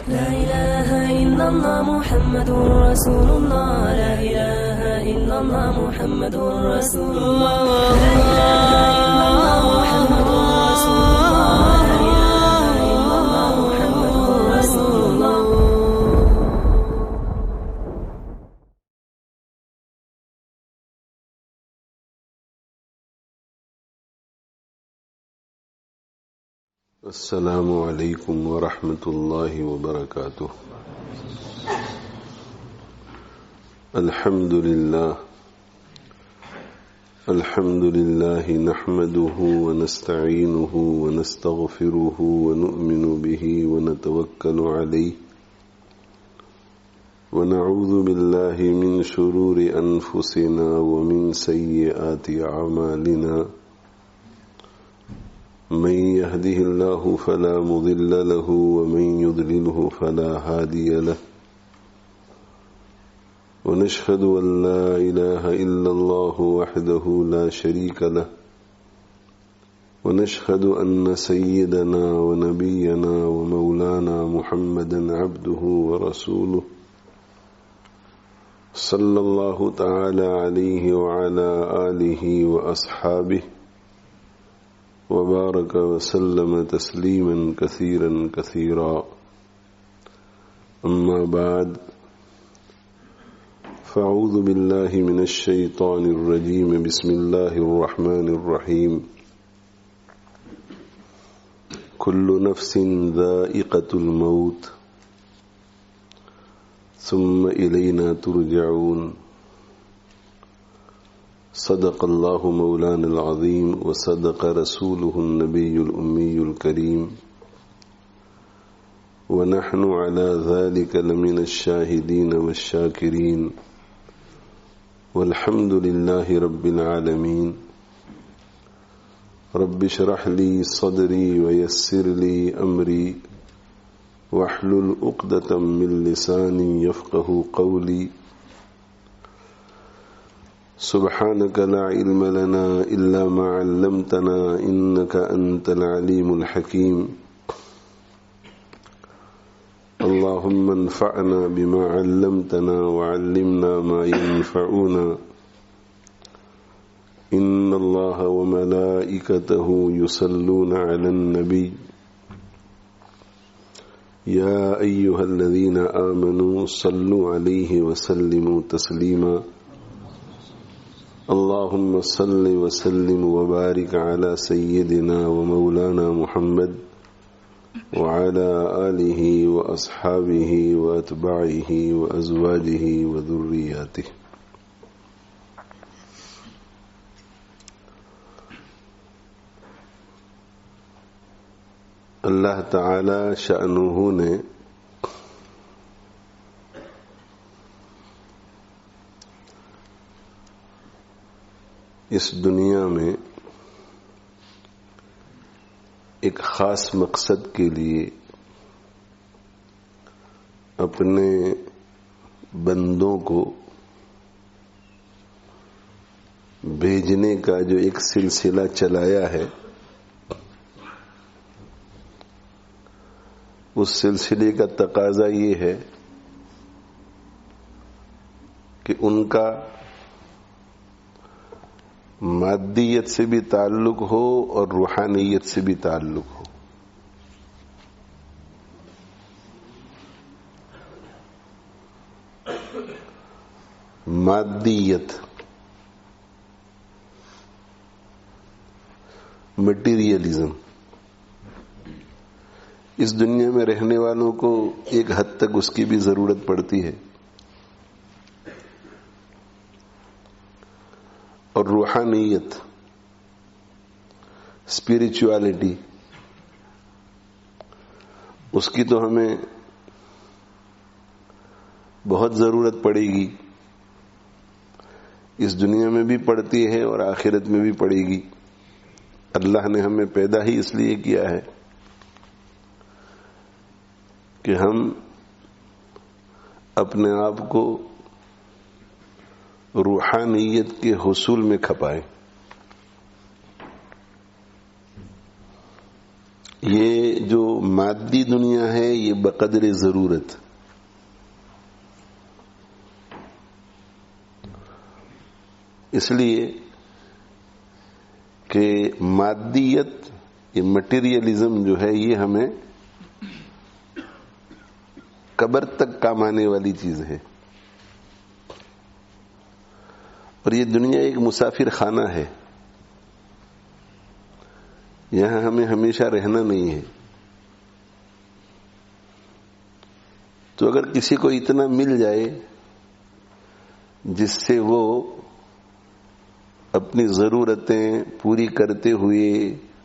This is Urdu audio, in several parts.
لا إله إلا الله محمد رسول الله. لا إله إلا الله محمد رسول الله. لا إله إلا الله محمد رسول الله. لا إله إلا الله محمد رسول الله. السلام علیکم ورحمۃ اللہ وبرکاتہ. الحمد للہ نحمده ونستعینه ونستغفره ونؤمن به ونتوکل علیہ ونعوذ باللہ من شرور انفسنا ومن سیئات اعمالنا. من يهده الله فلا مضل له ومن يضلله فلا هادي له. ونشهد أن لا إله إلا الله وحده لا شريك له. ونشهد أن سيدنا ونبينا ومولانا محمدا عبده ورسوله صلى الله تعالى عليه وعلى آله وأصحابه وبارك وسلم تسليما كثيرا كثيرا. أما بعد فأعوذ بالله من الشيطان الرجيم. بسم الله الرحمن الرحيم. كل نفس ذائقة الموت ثم إلينا ترجعون. صدق الله مولانا العظيم وصدق رسوله النبي الأمي الكريم ونحن على ذلك لمن الشاهدين والشاكرين والحمد لله رب العالمين. رب اشرح لي صدري ويسر لي أمري واحلل عقدة من لساني يفقه قولي. سبحانك لا علم لنا إلا ما علمتنا إنك أنت العليم الحكيم. اللهم انفعنا بما علمتنا وعلمنا ما ينفعنا. إن الله وملائكته يصلون على النبي يا أيها الذين آمنوا صلوا عليه وسلموا تسليما. اللهم صل وسلم وبارك على سيدنا ومولانا محمد وعلى آله وأصحابه وأتباعه وأزواجه وذرياته. اللہ تعالی شأنہ نے اس دنیا میں ایک خاص مقصد کے لیے اپنے بندوں کو بھیجنے کا جو ایک سلسلہ چلایا ہے، اس سلسلے کا تقاضا یہ ہے کہ ان کا مادیت سے بھی تعلق ہو اور روحانیت سے بھی تعلق ہو. مادیت، مٹیریلزم، اس دنیا میں رہنے والوں کو ایک حد تک اس کی بھی ضرورت پڑتی ہے، اور روحانیت، اسپرچوالٹی، اس کی تو ہمیں بہت ضرورت پڑے گی. اس دنیا میں بھی پڑتی ہے اور آخرت میں بھی پڑے گی. اللہ نے ہمیں پیدا ہی اس لیے کیا ہے کہ ہم اپنے آپ کو روحانیت کے حصول میں کھپائیں. یہ جو مادی دنیا ہے یہ بقدر ضرورت، اس لیے کہ مادیت، یہ مٹیریلزم جو ہے یہ ہمیں قبر تک کام آنے والی چیز ہے، اور یہ دنیا ایک مسافر خانہ ہے، یہاں ہمیں ہمیشہ رہنا نہیں ہے۔ تو اگر کسی کو اتنا مل جائے جس سے وہ اپنی ضرورتیں پوری کرتے ہوئے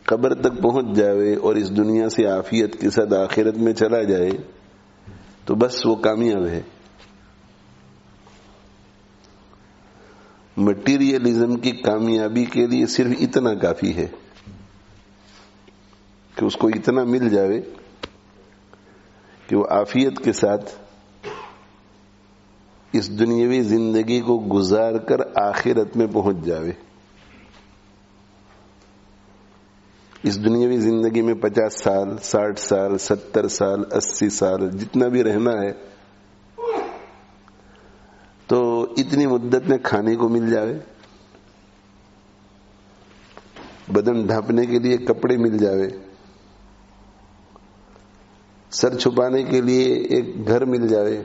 قبر تک پہنچ جاوے اور اس دنیا سے عافیت کے ساتھ آخرت میں چلا جائے تو بس وہ کامیاب ہے۔ مٹیریلزم کی کامیابی کے لیے صرف اتنا کافی ہے کہ اس کو اتنا مل جاوے کہ وہ عافیت کے ساتھ اس دنیاوی زندگی کو گزار کر آخرت میں پہنچ جاوے۔ اس دنیاوی زندگی میں 50 سال، 60 سال، 70 سال، 80 سال جتنا بھی رہنا ہے تو اتنی مدت میں کھانے کو مل جاوے، بدن ڈھانپنے کے لیے کپڑے مل جاوے، سر چھپانے کے لیے ایک گھر مل جاوے،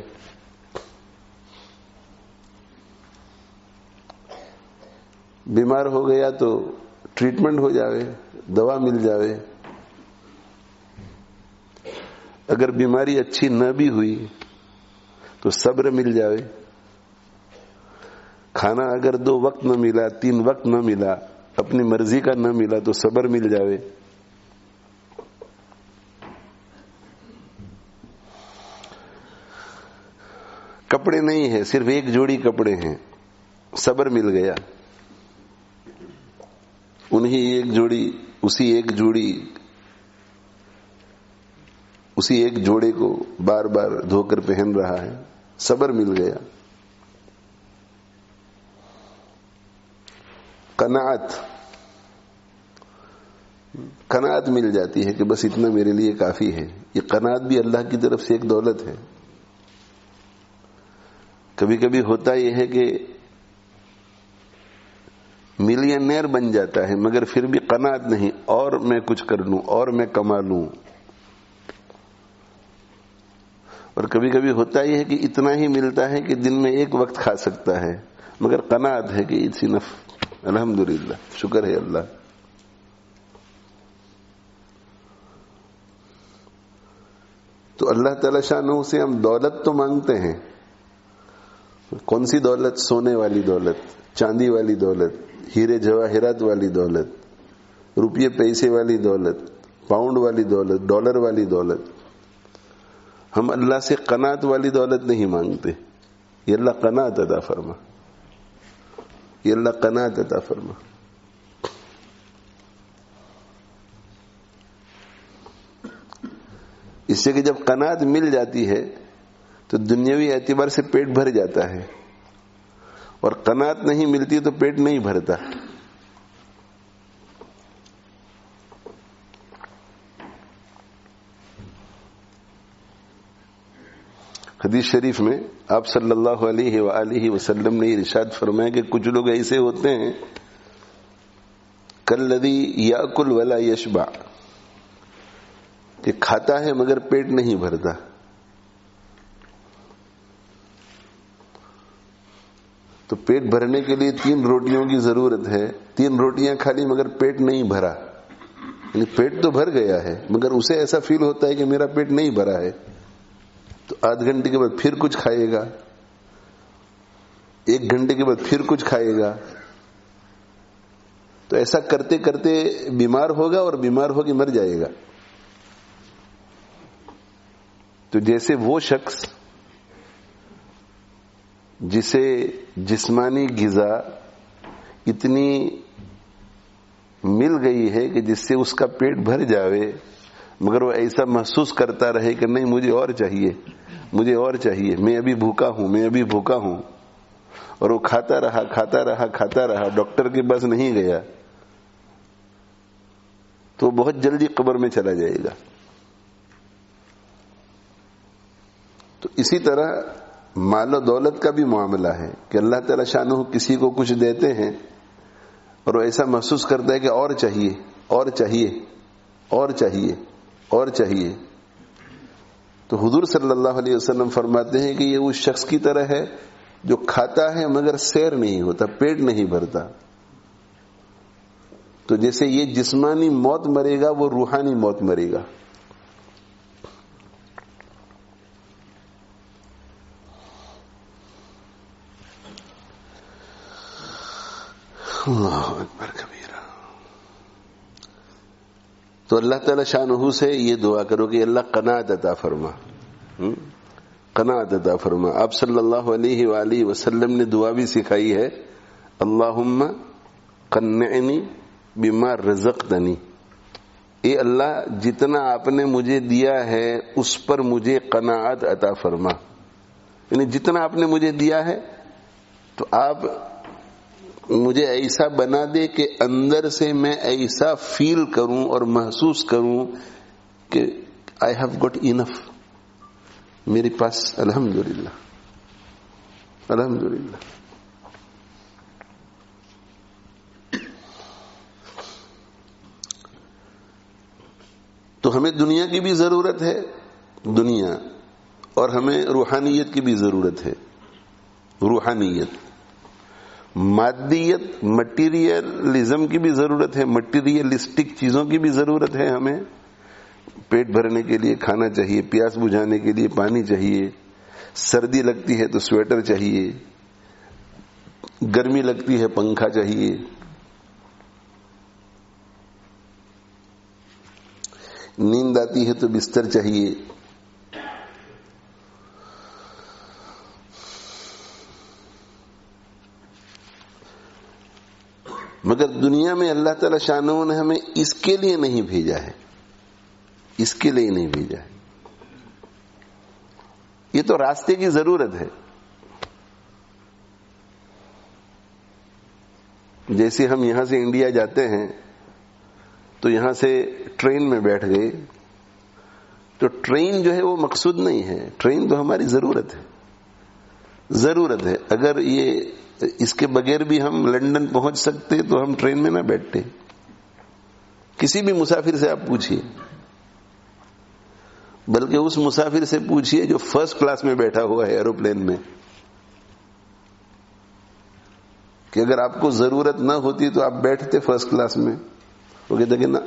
بیمار ہو گیا تو ٹریٹمنٹ ہو جاوے، دوا مل جاوے، اگر بیماری اچھی نہ بھی ہوئی تو صبر مل جاوے، کھانا اگر 2 وقت نہ ملا، 3 وقت نہ ملا، اپنی مرضی کا نہ ملا تو صبر مل جاوے۔ کپڑے نہیں ہے، صرف ایک جوڑی کپڑے ہیں، صبر مل گیا، اسی ایک جوڑے کو بار بار دھو کر پہن رہا ہے، صبر مل گیا۔ قناعت مل جاتی ہے کہ بس اتنا میرے لیے کافی ہے۔ یہ قناعت بھی اللہ کی طرف سے ایک دولت ہے۔ کبھی کبھی ہوتا یہ ہے کہ ملینئر بن جاتا ہے مگر پھر بھی قناعت نہیں، اور میں کچھ کر لوں، اور میں کما لوں۔ اور کبھی کبھی ہوتا یہ ہے کہ اتنا ہی ملتا ہے کہ دن میں 1 وقت کھا سکتا ہے مگر قناعت ہے کہ اٹس انف، الحمدللہ، شکر ہے اللہ۔ تو اللہ تعالی شانہ سے ہم دولت تو مانگتے ہیں، کون سی دولت؟ سونے والی دولت، چاندی والی دولت، ہیرے جواہرات والی دولت، روپیے پیسے والی دولت، پاؤنڈ والی دولت، ڈالر والی دولت۔ ہم اللہ سے قناعت والی دولت نہیں مانگتے۔ یہ اللہ قناعت عطا فرما، یہ اللہ قناعت عطا فرما۔ اس سے کہ جب قناعت مل جاتی ہے تو دنیاوی اعتبار سے پیٹ بھر جاتا ہے، اور قناعت نہیں ملتی تو پیٹ نہیں بھرتا۔ حدیث شریف میں آپ صلی اللہ علیہ وآلہ وسلم نے ارشاد فرمایا کہ کچھ لوگ ایسے ہوتے ہیں کالذی یاکل ولا یشبع، کہ کھاتا ہے مگر پیٹ نہیں بھرتا۔ تو پیٹ بھرنے کے لیے 3 روٹیوں کی ضرورت ہے، 3 روٹیاں کھا لی مگر پیٹ نہیں بھرا، یعنی پیٹ تو بھر گیا ہے مگر اسے ایسا فیل ہوتا ہے کہ میرا پیٹ نہیں بھرا ہے، تو آدھ گھنٹے کے بعد پھر کچھ کھائے گا، 1 گھنٹے کے بعد پھر کچھ کھائے گا، تو ایسا کرتے کرتے بیمار ہوگا اور بیمار ہو کے مر جائے گا۔ تو جیسے وہ شخص جسے جسمانی غذا اتنی مل گئی ہے کہ جس سے اس کا پیٹ بھر جاوے مگر وہ ایسا محسوس کرتا رہے کہ نہیں مجھے اور چاہیے، مجھے اور چاہیے، میں ابھی بھوکا ہوں، میں ابھی بھوکا ہوں، اور وہ کھاتا رہا کھاتا رہا کھاتا رہا، ڈاکٹر کے پاس نہیں گیا، تو بہت جلدی قبر میں چلا جائے گا۔ تو اسی طرح مال و دولت کا بھی معاملہ ہے کہ اللہ تعالی شانہ کسی کو کچھ دیتے ہیں اور وہ ایسا محسوس کرتا ہے کہ اور چاہیے اور چاہیے اور چاہیے اور چاہیے. تو حضور صلی اللہ علیہ وسلم فرماتے ہیں کہ یہ اس شخص کی طرح ہے جو کھاتا ہے مگر سیر نہیں ہوتا, پیٹ نہیں بھرتا. تو جیسے یہ جسمانی موت مرے گا وہ روحانی موت مرے گا. اللہ اکبر کبیرہ. تو اللہ تعالی شانہ سے یہ دعا کرو کہ اللہ قناعت عطا فرما, قناعت عطا فرما. آپ صلی اللہ علیہ وآلہ وسلم نے دعا بھی سکھائی ہے, اللہم قنعنی بما رزقتنی, اے اللہ جتنا آپ نے مجھے دیا ہے اس پر مجھے قناعت عطا فرما. یعنی جتنا آپ نے مجھے دیا ہے تو آپ مجھے ایسا بنا دے کہ اندر سے میں ایسا فیل کروں اور محسوس کروں کہ آئی ہیو گاٹ انف, میرے پاس الحمدللہ الحمدللہ. تو ہمیں دنیا کی بھی ضرورت ہے, دنیا, اور ہمیں روحانیت کی بھی ضرورت ہے. روحانیت, مادیت, مٹیریلزم کی بھی ضرورت ہے, مٹیریلسٹک چیزوں کی بھی ضرورت ہے. ہمیں پیٹ بھرنے کے لیے کھانا چاہیے, پیاس بجھانے کے لیے پانی چاہیے, سردی لگتی ہے تو سویٹر چاہیے, گرمی لگتی ہے پنکھا چاہیے. نیند آتی ہے تو بستر چاہیے. مگر دنیا میں اللہ تعالی شانہ نے ہمیں اس کے لیے نہیں بھیجا ہے, اس کے لیے نہیں بھیجا ہے. یہ تو راستے کی ضرورت ہے. جیسے ہم یہاں سے انڈیا جاتے ہیں تو یہاں سے ٹرین میں بیٹھ گئے, تو ٹرین جو ہے وہ مقصود نہیں ہے, ٹرین تو ہماری ضرورت ہے, ضرورت ہے. اگر یہ اس کے بغیر بھی ہم لندن پہنچ سکتے تو ہم ٹرین میں نہ بیٹھتے. کسی بھی مسافر سے آپ پوچھئے, بلکہ اس مسافر سے پوچھئے جو فرسٹ کلاس میں بیٹھا ہوا ہے ایروپلین میں, کہ اگر آپ کو ضرورت نہ ہوتی تو آپ بیٹھتے فرسٹ کلاس میں. وہ کہتے کہ نہ,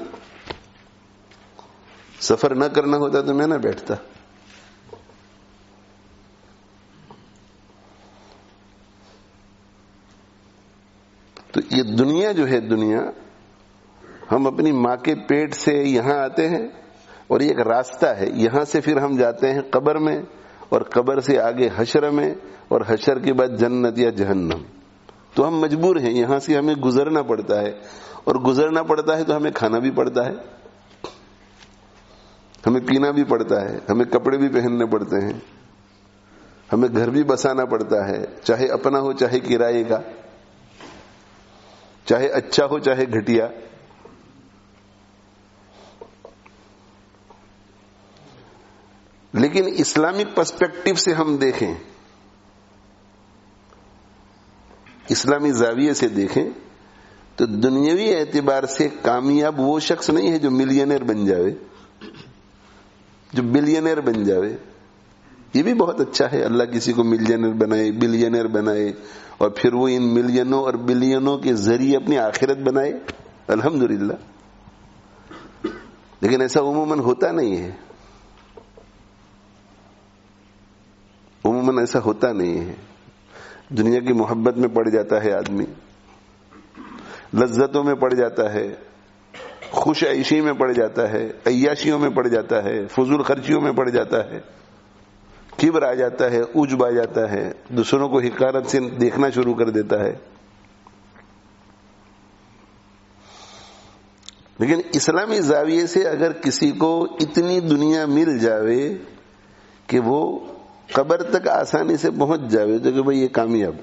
سفر نہ کرنا ہوتا تو میں نہ بیٹھتا. تو یہ دنیا جو ہے, دنیا ہم اپنی ماں کے پیٹ سے یہاں آتے ہیں اور یہ ایک راستہ ہے. یہاں سے پھر ہم جاتے ہیں قبر میں, اور قبر سے آگے حشر میں, اور حشر کے بعد جنت یا جہنم. تو ہم مجبور ہیں, یہاں سے ہمیں گزرنا پڑتا ہے, اور گزرنا پڑتا ہے تو ہمیں کھانا بھی پڑتا ہے, ہمیں پینا بھی پڑتا ہے, ہمیں کپڑے بھی پہننے پڑتے ہیں, ہمیں گھر بھی بسانا پڑتا ہے, چاہے اپنا ہو چاہے کرائے کا, چاہے اچھا ہو چاہے گھٹیا. لیکن اسلامک پرسپیکٹو سے ہم دیکھیں, اسلامی زاویے سے دیکھیں تو دنیاوی اعتبار سے کامیاب وہ شخص نہیں ہے جو ملینئر بن جاوے, جو بلینئر بن جاوے. یہ بھی بہت اچھا ہے, اللہ کسی کو ملینئر بنائے, بلینئر بنائے, اور پھر وہ ان ملینوں اور بلینوں کے ذریعے اپنی آخرت بنائے, الحمدللہ. لیکن ایسا عموماً ہوتا نہیں ہے, عموماً ایسا ہوتا نہیں ہے. دنیا کی محبت میں پڑ جاتا ہے آدمی, لذتوں میں پڑ جاتا ہے, خوش عیشی میں پڑ جاتا ہے, عیاشیوں میں پڑ جاتا ہے, فضول خرچیوں میں پڑ جاتا ہے, کبر آ جاتا ہے, عجب آ جاتا ہے, دوسروں کو حقارت سے دیکھنا شروع کر دیتا ہے. لیکن اسلامی زاویے سے اگر کسی کو اتنی دنیا مل جاوے کہ وہ قبر تک آسانی سے پہنچ جاوے تو کہ بھئی یہ کامیاب,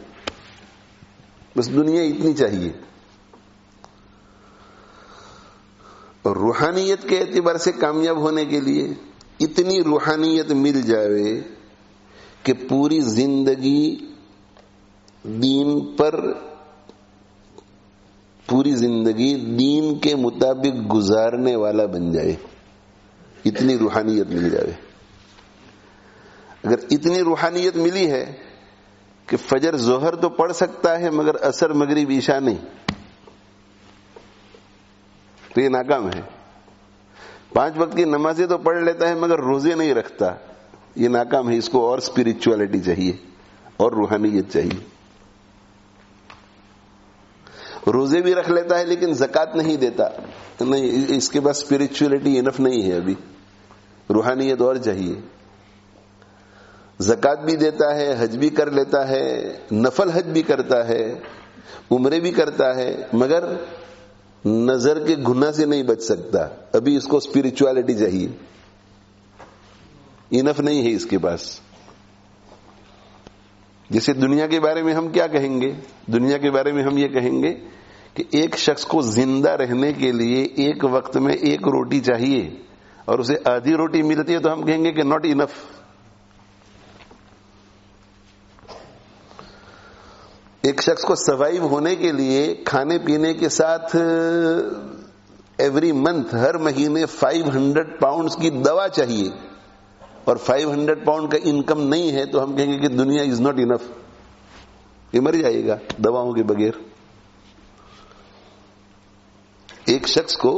بس دنیا اتنی چاہیے. اور روحانیت کے اعتبار سے کامیاب ہونے کے لیے اتنی روحانیت مل جاوے کہ پوری زندگی دین پر، پوری زندگی دین کے مطابق گزارنے والا بن جائے، اتنی روحانیت مل جائے. اگر اتنی روحانیت ملی ہے کہ فجر ظہر تو پڑھ سکتا ہے مگر عصر مغرب عشاء نہیں، تو یہ ناکام ہے. 5 وقت کی نمازیں تو پڑھ لیتا ہے مگر روزے نہیں رکھتا، یہ ناکام ہے. اس کو اور اسپرچولیٹی چاہیے اور روحانیت چاہیے. روزے بھی رکھ لیتا ہے لیکن زکوٰۃ نہیں دیتا، نہیں، اس کے پاس اسپرچولیٹی انف نہیں ہے، ابھی روحانیت اور چاہیے. زکوٰۃ بھی دیتا ہے، حج بھی کر لیتا ہے، نفل حج بھی کرتا ہے، عمرے بھی کرتا ہے، مگر نظر کے گناہ سے نہیں بچ سکتا. ابھی اس کو اسپرچولیٹی چاہیے، انف نہیں ہے اس کے پاس. جیسے دنیا کے بارے میں ہم کیا کہیں گے؟ دنیا کے بارے میں ہم یہ کہیں گے کہ ایک شخص کو زندہ رہنے کے لیے ایک وقت میں 1 روٹی چاہیے اور اسے آدھی روٹی ملتی ہے تو ہم کہیں گے کہ ناٹ انف. ایک شخص کو سروائیو ہونے کے لیے کھانے پینے کے ساتھ ایوری منتھ، ہر مہینے 500 پاؤنڈز کی دوا چاہیے اور 500 پاؤنڈ کا انکم نہیں ہے تو ہم کہیں گے کہ دنیا از ناٹ انف، یہ مر جائے گا دواؤں کے بغیر. ایک شخص کو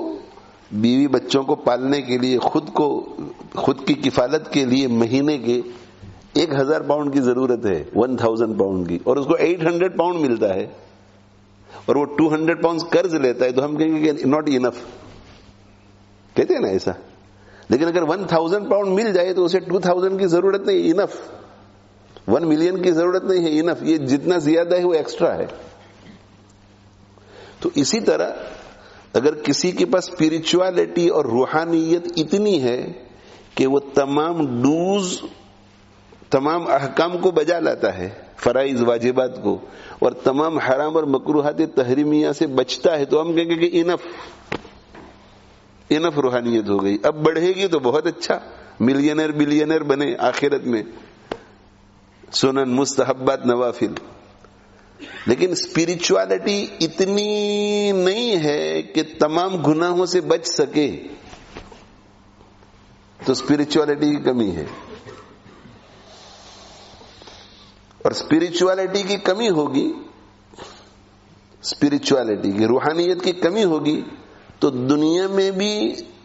بیوی بچوں کو پالنے کے لیے، خود کی کفالت کے لیے مہینے کے 1000 پاؤنڈ کی ضرورت ہے، 1000 پاؤنڈ کی، اور اس کو 800 پاؤنڈ ملتا ہے اور وہ 200 پاؤنڈ قرض لیتا ہے تو ہم کہیں گے کہ ناٹ انف. کہتے ہیں نا ایسا. لیکن اگر 1000 پاؤنڈ مل جائے تو اسے 2000 کی ضرورت نہیں، انف. 1 ملین کی ضرورت نہیں ہے، انف. یہ جتنا زیادہ ہے وہ ایکسٹرا ہے. تو اسی طرح اگر کسی کے پاس اسپرچولیٹی اور روحانیت اتنی ہے کہ وہ تمام ڈوز، تمام احکام کو بجا لاتا ہے، فرائض واجبات کو، اور تمام حرام اور مکروہات تحریمیہ سے بچتا ہے تو ہم کہیں گے کہ انف روحانیت ہو گئی. اب بڑھے گی تو بہت اچھا، ملینئر بلینئر بنے آخرت میں، سنن مستحبات نوافل. لیکن اسپرچولیٹی اتنی نہیں ہے کہ تمام گناہوں سے بچ سکے، تو اسپرچولیٹی کی کمی ہے. اور اسپرچولیٹی کی کمی ہوگی، اسپرچولیٹی کی، روحانیت کی کمی ہوگی تو دنیا میں بھی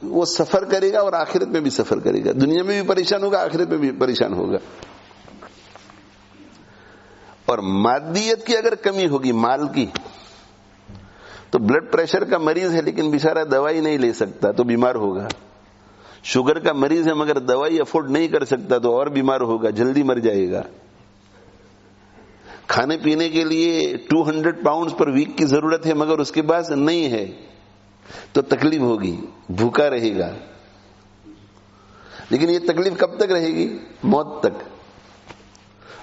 وہ سفر کرے گا اور آخرت میں بھی سفر کرے گا. دنیا میں بھی پریشان ہوگا، آخرت میں بھی پریشان ہوگا. اور مادیت کی اگر کمی ہوگی، مال کی، تو بلڈ پریشر کا مریض ہے لیکن بیچارہ دوائی نہیں لے سکتا تو بیمار ہوگا. شوگر کا مریض ہے مگر دوائی افورڈ نہیں کر سکتا تو اور بیمار ہوگا، جلدی مر جائے گا. کھانے پینے کے لیے 200 پاؤنڈز پر ویک کی ضرورت ہے مگر اس کے پاس نہیں ہے تو تکلیف ہوگی، بھوکا رہے گا. لیکن یہ تکلیف کب تک رہے گی؟ موت تک.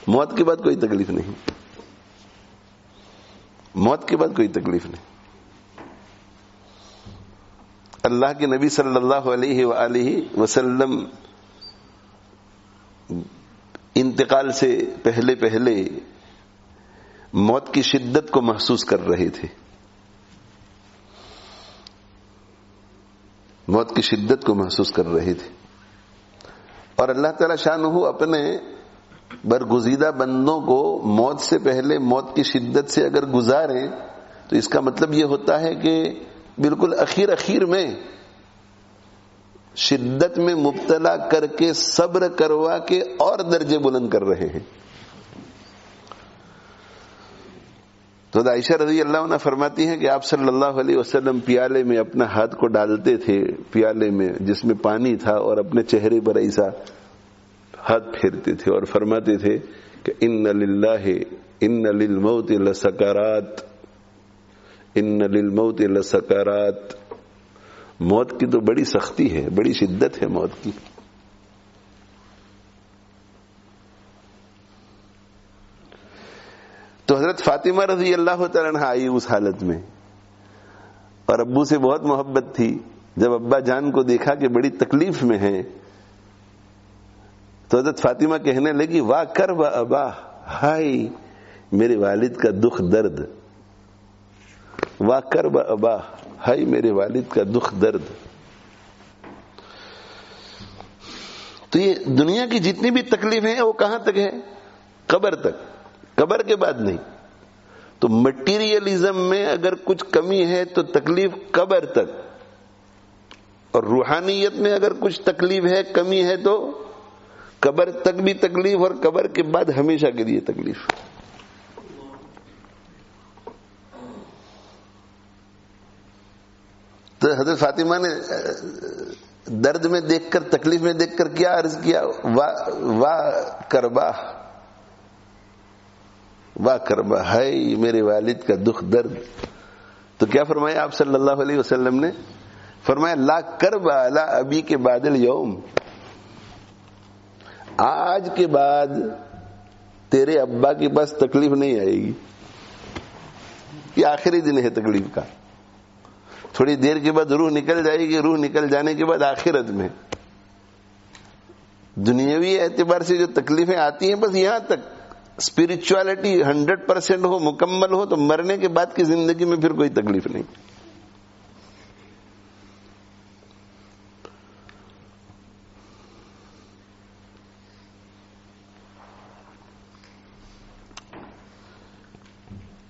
موت کے بعد کوئی تکلیف نہیں، موت کے بعد کوئی تکلیف نہیں. اللہ کے نبی صلی اللہ علیہ وآلہ وسلم انتقال سے پہلے موت کی شدت کو محسوس کر رہے تھے، موت کی شدت کو محسوس کر رہے تھے. اور اللہ تعالی شانہ اپنے برگزیدہ بندوں کو موت سے پہلے موت کی شدت سے اگر گزاریں تو اس کا مطلب یہ ہوتا ہے کہ بالکل اخیر میں شدت میں مبتلا کر کے صبر کروا کے اور درجے بلند کر رہے ہیں. تو عائشہ رضی اللہ عنہ فرماتی ہیں کہ آپ صلی اللہ علیہ وسلم پیالے میں اپنا ہاتھ کو ڈالتے تھے، پیالے میں جس میں پانی تھا، اور اپنے چہرے پر ایسا ہاتھ پھیرتے تھے اور فرماتے تھے کہ ان للموت لسکرات، ان للموت لسکرات. موت کی تو بڑی سختی ہے، بڑی شدت ہے موت کی. تو حضرت فاطمہ رضی اللہ تعالیٰ عنہا آئی اس حالت میں، اور ابو سے بہت محبت تھی. جب ابا جان کو دیکھا کہ بڑی تکلیف میں ہیں تو حضرت فاطمہ کہنے لگی واہ کرب ابا، ہائے میرے والد کا دکھ درد، واہ کرب ابا، ہائے میرے والد کا دکھ درد۔ تو یہ دنیا کی جتنی بھی تکلیفیں ہیں وہ کہاں تک ہے؟ قبر تک، قبر کے بعد نہیں۔ تو مٹیریلزم میں اگر کچھ کمی ہے تو تکلیف قبر تک، اور روحانیت میں اگر کچھ تکلیف ہے، کمی ہے، تو قبر تک بھی تکلیف اور قبر کے بعد ہمیشہ کے لیے تکلیف۔ تو حضرت فاطمہ نے درد میں دیکھ کر، تکلیف میں دیکھ کر کیا عرض کیا؟ واہ کربا، واہ کربا، ہائے میرے والد کا دکھ درد۔ تو کیا فرمایا آپ صلی اللہ علیہ وسلم نے؟ فرمایا لا کربا لا ابی کے بعد اليوم، آج کے بعد تیرے ابا کے پاس تکلیف نہیں آئے گی۔ یہ آخری دن ہے تکلیف کا، تھوڑی دیر کے بعد روح نکل جائے گی، روح نکل جانے کے بعد آخرت میں دنیاوی اعتبار سے جو تکلیفیں آتی ہیں بس یہاں تک۔ اسپرچولیٹی 100% ہو، مکمل ہو، تو مرنے کے بعد کی زندگی میں پھر کوئی تکلیف نہیں۔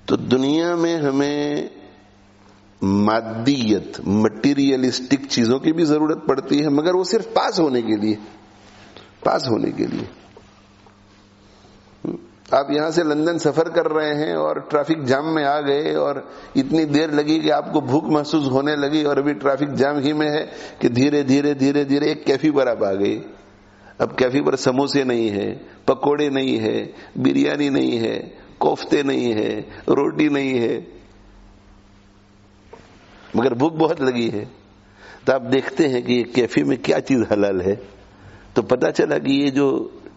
تو دنیا میں ہمیں مادیت، مٹیریلسٹک چیزوں کی بھی ضرورت پڑتی ہے، مگر وہ صرف پاس ہونے کے لیے، پاس ہونے کے لیے۔ آپ یہاں سے لندن سفر کر رہے ہیں اور ٹریفک جام میں آ گئے اور اتنی دیر لگی کہ آپ کو بھوک محسوس ہونے لگی، اور ابھی ٹریفک جام ہی میں ہے کہ دھیرے دھیرے دھیرے دھیرے ایک کیفی پر آپ آ گئے۔ اب کیفی پر سموسے نہیں ہے، پکوڑے نہیں ہے، بریانی نہیں ہے، کوفتے نہیں ہے، روٹی نہیں ہے، مگر بھوک بہت لگی ہے۔ تو آپ دیکھتے ہیں کہ یہ کیفے میں کیا چیز حلال ہے، تو پتا چلا کہ یہ جو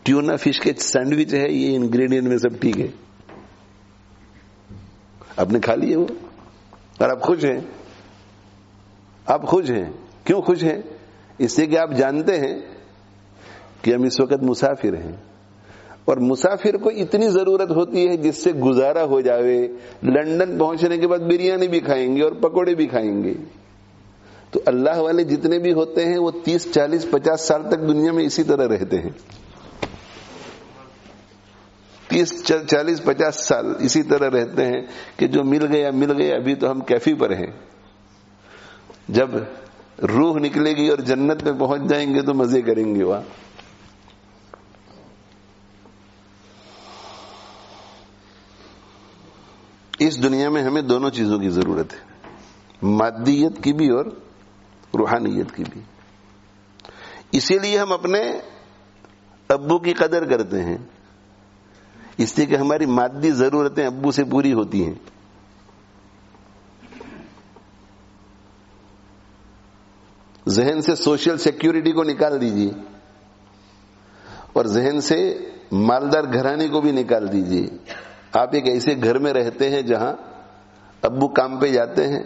ٹیونا فش کے سینڈوچ ہے یہ انگریڈینٹ میں سب ٹھیک ہے۔ آپ نے کھا لیے وہ اور آپ خوش ہیں۔ آپ خوش ہیں، کیوں خوش ہیں؟ اس لیے کہ آپ جانتے ہیں کہ ہم اس وقت مسافر ہیں، اور مسافر کو اتنی ضرورت ہوتی ہے جس سے گزارا ہو جاوے۔ لندن پہنچنے کے بعد بریانی بھی کھائیں گے اور پکوڑے بھی کھائیں گے۔ تو اللہ والے جتنے بھی ہوتے ہیں وہ 30 40 50 سال تک دنیا میں اسی طرح رہتے ہیں، 30 40 50 سال اسی طرح رہتے ہیں کہ جو مل گیا مل گیا۔ ابھی تو ہم کیفی پر ہیں، جب روح نکلے گی اور جنت میں پہنچ جائیں گے تو مزے کریں گے وہاں۔ اس دنیا میں ہمیں دونوں چیزوں کی ضرورت ہے، مادیت کی بھی اور روحانیت کی بھی۔ اسی لیے ہم اپنے ابو کی قدر کرتے ہیں، اس لیے کہ ہماری مادی ضرورتیں ابو سے پوری ہوتی ہیں۔ ذہن سے سوشل سیکیورٹی کو نکال دیجیے اور ذہن سے مالدار گھرانے کو بھی نکال دیجیے۔ آپ ایک ایسے گھر میں رہتے ہیں جہاں ابو کام پہ جاتے ہیں،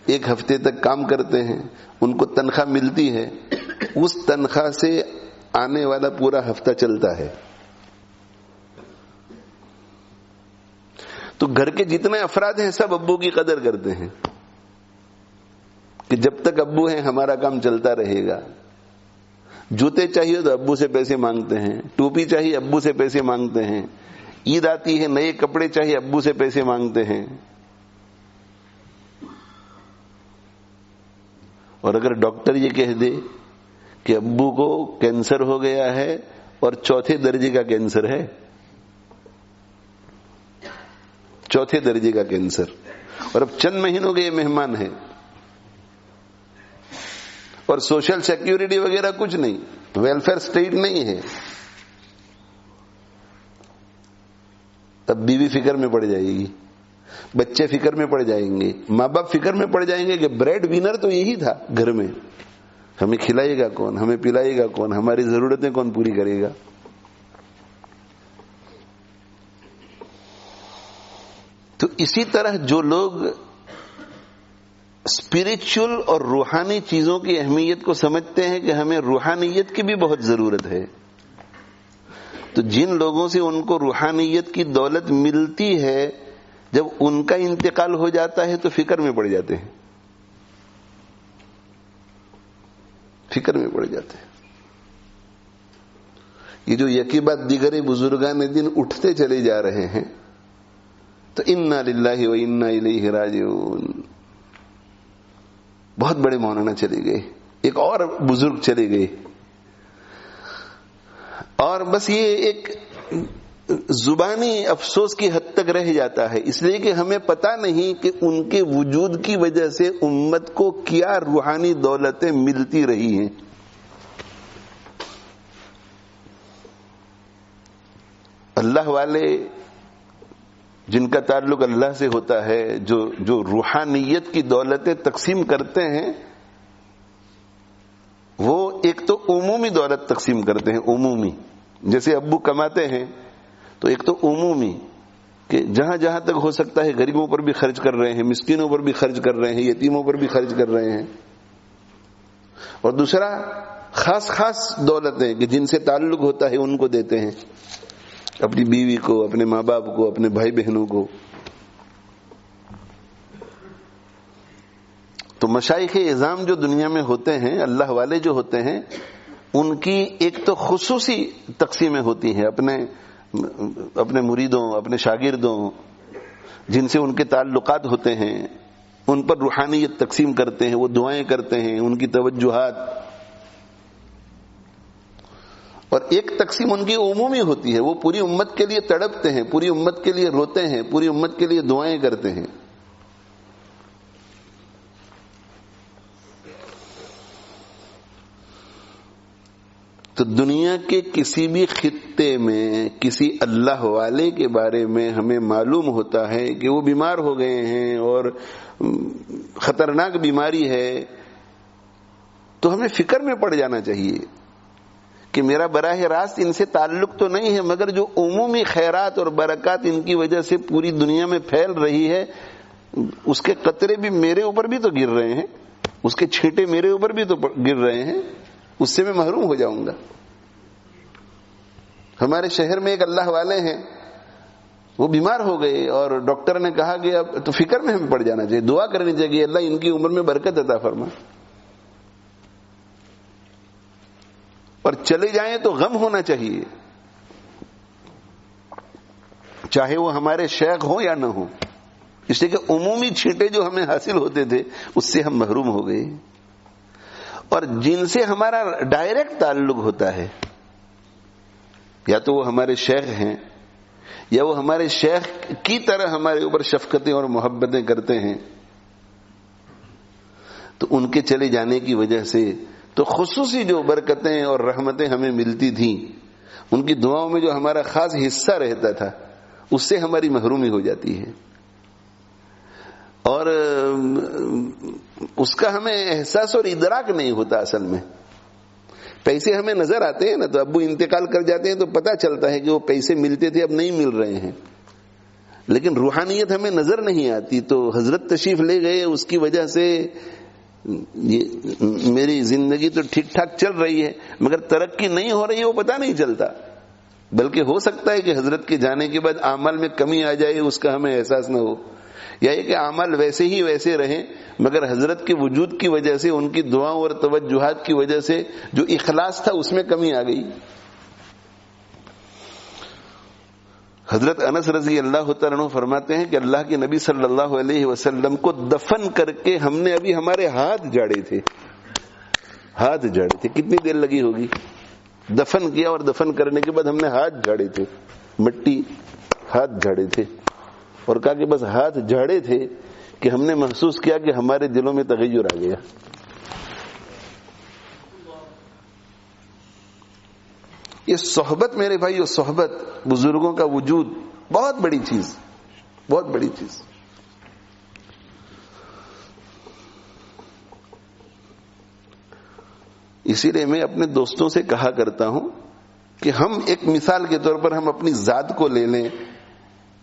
1 ہفتے تک کام کرتے ہیں، ان کو تنخواہ ملتی ہے، اس تنخواہ سے آنے والا پورا ہفتہ چلتا ہے۔ تو گھر کے جتنے افراد ہیں سب ابو کی قدر کرتے ہیں کہ جب تک ابو ہیں ہمارا کام چلتا رہے گا۔ جوتے چاہیے تو ابو سے پیسے مانگتے ہیں، ٹوپی چاہیے ابو سے پیسے مانگتے ہیں، عید آتی ہے نئے کپڑے چاہیے ابو سے پیسے مانگتے ہیں۔ اور اگر ڈاکٹر یہ کہہ دے کہ ابو کو کینسر ہو گیا ہے اور 4 درجے کا کینسر ہے، 4 درجے کا کینسر، اور اب چند مہینوں کے یہ مہمان ہیں اور سوشل سیکیورٹی وغیرہ کچھ نہیں، ویلفیئر اسٹیٹ نہیں ہے، تب بیوی فکر میں پڑ جائے گی، بچے فکر میں پڑ جائیں گے، ماں باپ فکر میں پڑ جائیں گے کہ بریڈ وینر تو یہی تھا گھر میں، ہمیں کھلائے گا کون، ہمیں پلائے گا کون، ہماری ضرورتیں کون پوری کرے گا۔ تو اسی طرح جو لوگ اسپرچل اور روحانی چیزوں کی اہمیت کو سمجھتے ہیں کہ ہمیں روحانیت کی بھی بہت ضرورت ہے، تو جن لوگوں سے ان کو روحانیت کی دولت ملتی ہے جب ان کا انتقال ہو جاتا ہے تو فکر میں پڑ جاتے ہیں، فکر میں پڑ جاتے ہیں. یہ جو یکی بعد دیگر بزرگان دین اٹھتے چلے جا رہے ہیں تو انا للہ و انا الیہ راجعون. بہت بڑے مولانا چلے گئے، ایک اور بزرگ چلے گئے، اور بس یہ ایک زبانی افسوس کی حد تک رہ جاتا ہے، اس لیے کہ ہمیں پتہ نہیں کہ ان کے وجود کی وجہ سے امت کو کیا روحانی دولتیں ملتی رہی ہیں. اللہ والے جن کا تعلق اللہ سے ہوتا ہے، جو روحانیت کی دولتیں تقسیم کرتے ہیں، وہ ایک تو عمومی دولت تقسیم کرتے ہیں، عمومی. جیسے ابو کماتے ہیں تو ایک تو عمومی کہ جہاں جہاں تک ہو سکتا ہے غریبوں پر بھی خرچ کر رہے ہیں، مسکینوں پر بھی خرچ کر رہے ہیں، یتیموں پر بھی خرچ کر رہے ہیں. اور دوسرا خاص خاص دولتیں کہ جن سے تعلق ہوتا ہے ان کو دیتے ہیں، اپنی بیوی کو، اپنے ماں باپ کو، اپنے بھائی بہنوں کو. تو مشائخ اعظام جو دنیا میں ہوتے ہیں، اللہ والے جو ہوتے ہیں، ان کی ایک تو خصوصی تقسیمیں ہوتی ہیں اپنے مریدوں، اپنے شاگردوں، جن سے ان کے تعلقات ہوتے ہیں، ان پر روحانیت تقسیم کرتے ہیں، وہ دعائیں کرتے ہیں، ان کی توجہات. اور ایک تقسیم ان کی عمومی ہوتی ہے، وہ پوری امت کے لیے تڑپتے ہیں، پوری امت کے لیے روتے ہیں، پوری امت کے لیے دعائیں کرتے ہیں. تو دنیا کے کسی بھی خطے میں کسی اللہ والے کے بارے میں ہمیں معلوم ہوتا ہے کہ وہ بیمار ہو گئے ہیں اور خطرناک بیماری ہے، تو ہمیں فکر میں پڑ جانا چاہیے کہ میرا براہ راست ان سے تعلق تو نہیں ہے، مگر جو عمومی خیرات اور برکات ان کی وجہ سے پوری دنیا میں پھیل رہی ہے، اس کے قطرے بھی میرے اوپر بھی تو گر رہے ہیں، اس کے چھینٹے میرے اوپر بھی تو گر رہے ہیں، اس سے میں محروم ہو جاؤں گا. ہمارے شہر میں ایک اللہ والے ہیں، وہ بیمار ہو گئے اور ڈاکٹر نے کہا کہ اب تو فکر میں ہمیں پڑ جانا چاہیے، دعا کرنی چاہیے اللہ ان کی عمر میں برکت عطا فرما. اور چلے جائیں تو غم ہونا چاہیے، چاہے وہ ہمارے شیخ ہوں یا نہ ہوں، اس لیے کہ عمومی چھینٹے جو ہمیں حاصل ہوتے تھے اس سے ہم محروم ہو گئے. اور جن سے ہمارا ڈائریکٹ تعلق ہوتا ہے، یا تو وہ ہمارے شیخ ہیں یا وہ ہمارے شیخ کی طرح ہمارے اوپر شفقتیں اور محبتیں کرتے ہیں، تو ان کے چلے جانے کی وجہ سے تو خصوصی جو برکتیں اور رحمتیں ہمیں ملتی تھیں، ان کی دعاؤں میں جو ہمارا خاص حصہ رہتا تھا، اس سے ہماری محرومی ہو جاتی ہے. اور اس کا ہمیں احساس اور ادراک نہیں ہوتا. اصل میں پیسے ہمیں نظر آتے ہیں نا، تو ابو انتقال کر جاتے ہیں تو پتہ چلتا ہے کہ وہ پیسے ملتے تھے اب نہیں مل رہے ہیں، لیکن روحانیت ہمیں نظر نہیں آتی. تو حضرت تشریف لے گئے، اس کی وجہ سے میری زندگی تو ٹھیک ٹھاک چل رہی ہے، مگر ترقی نہیں ہو رہی ہے وہ پتہ نہیں چلتا. بلکہ ہو سکتا ہے کہ حضرت کے جانے کے بعد اعمال میں کمی آ جائے، اس کا ہمیں احساس نہ ہو، یا یہ کہ اعمال ویسے ہی ویسے رہیں، مگر حضرت کے وجود کی وجہ سے، ان کی دعاؤں اور توجہات کی وجہ سے جو اخلاص تھا اس میں کمی آ گئی. حضرت انس رضی اللہ تعالیٰ عنہ فرماتے ہیں کہ اللہ کے نبی صلی اللہ علیہ وسلم کو دفن کر کے ہم نے ابھی ہمارے ہاتھ جاڑے تھے. ہاتھ جاڑے تھے، کتنی دیر لگی ہوگی؟ دفن کیا اور دفن کرنے کے بعد ہم نے ہاتھ جھاڑے تھے، مٹی ہاتھ جھاڑے تھے، اور کہا کہ بس ہاتھ جھاڑے تھے کہ ہم نے محسوس کیا کہ ہمارے دلوں میں تغیر آ گیا. یہ صحبت میرے بھائی، یہ صحبت، بزرگوں کا وجود بہت بڑی چیز، بہت بڑی چیز. اسی لیے میں اپنے دوستوں سے کہا کرتا ہوں کہ ہم ایک مثال کے طور پر ہم اپنی ذات کو لے لیں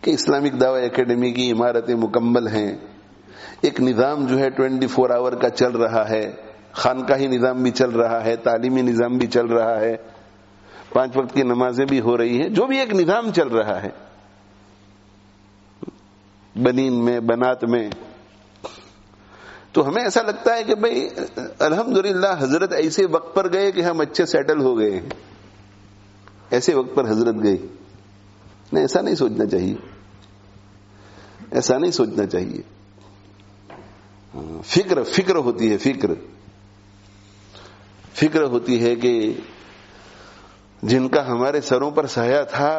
کہ اسلامک دعوی اکیڈمی کی عمارتیں مکمل ہیں، ایک نظام جو ہے 24 آور کا چل رہا ہے، خانقاہی نظام بھی چل رہا ہے، تعلیمی نظام بھی چل رہا ہے، 5 وقت کی نمازیں بھی ہو رہی ہیں, جو بھی ایک نظام چل رہا ہے بنین میں, بنات میں, تو ہمیں ایسا لگتا ہے کہ بھئی الحمدللہ حضرت ایسے وقت پر گئے کہ ہم اچھے سیٹل ہو گئے ہیں, ایسے وقت پر حضرت گئے. نہیں, ایسا نہیں سوچنا چاہیے, ایسا نہیں سوچنا چاہیے. فکر ہوتی ہے, فکر ہوتی ہے کہ جن کا ہمارے سروں پر سایہ تھا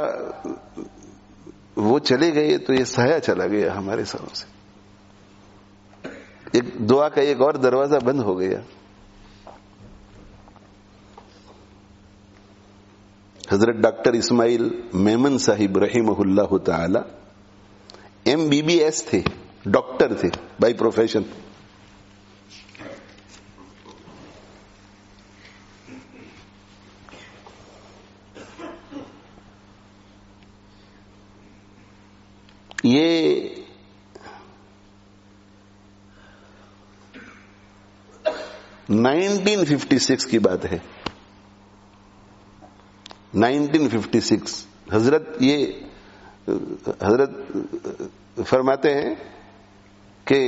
وہ چلے گئے تو یہ سایہ چلا گیا ہمارے سروں سے. ایک دعا کا ایک اور دروازہ بند ہو گیا. حضرت ڈاکٹر اسماعیل میمن صاحب رحمہ اللہ تعالی MBBS تھے, ڈاکٹر تھے بائی پروفیشن. یہ 1956 کی بات ہے. 1956 حضرت فرماتے ہیں کہ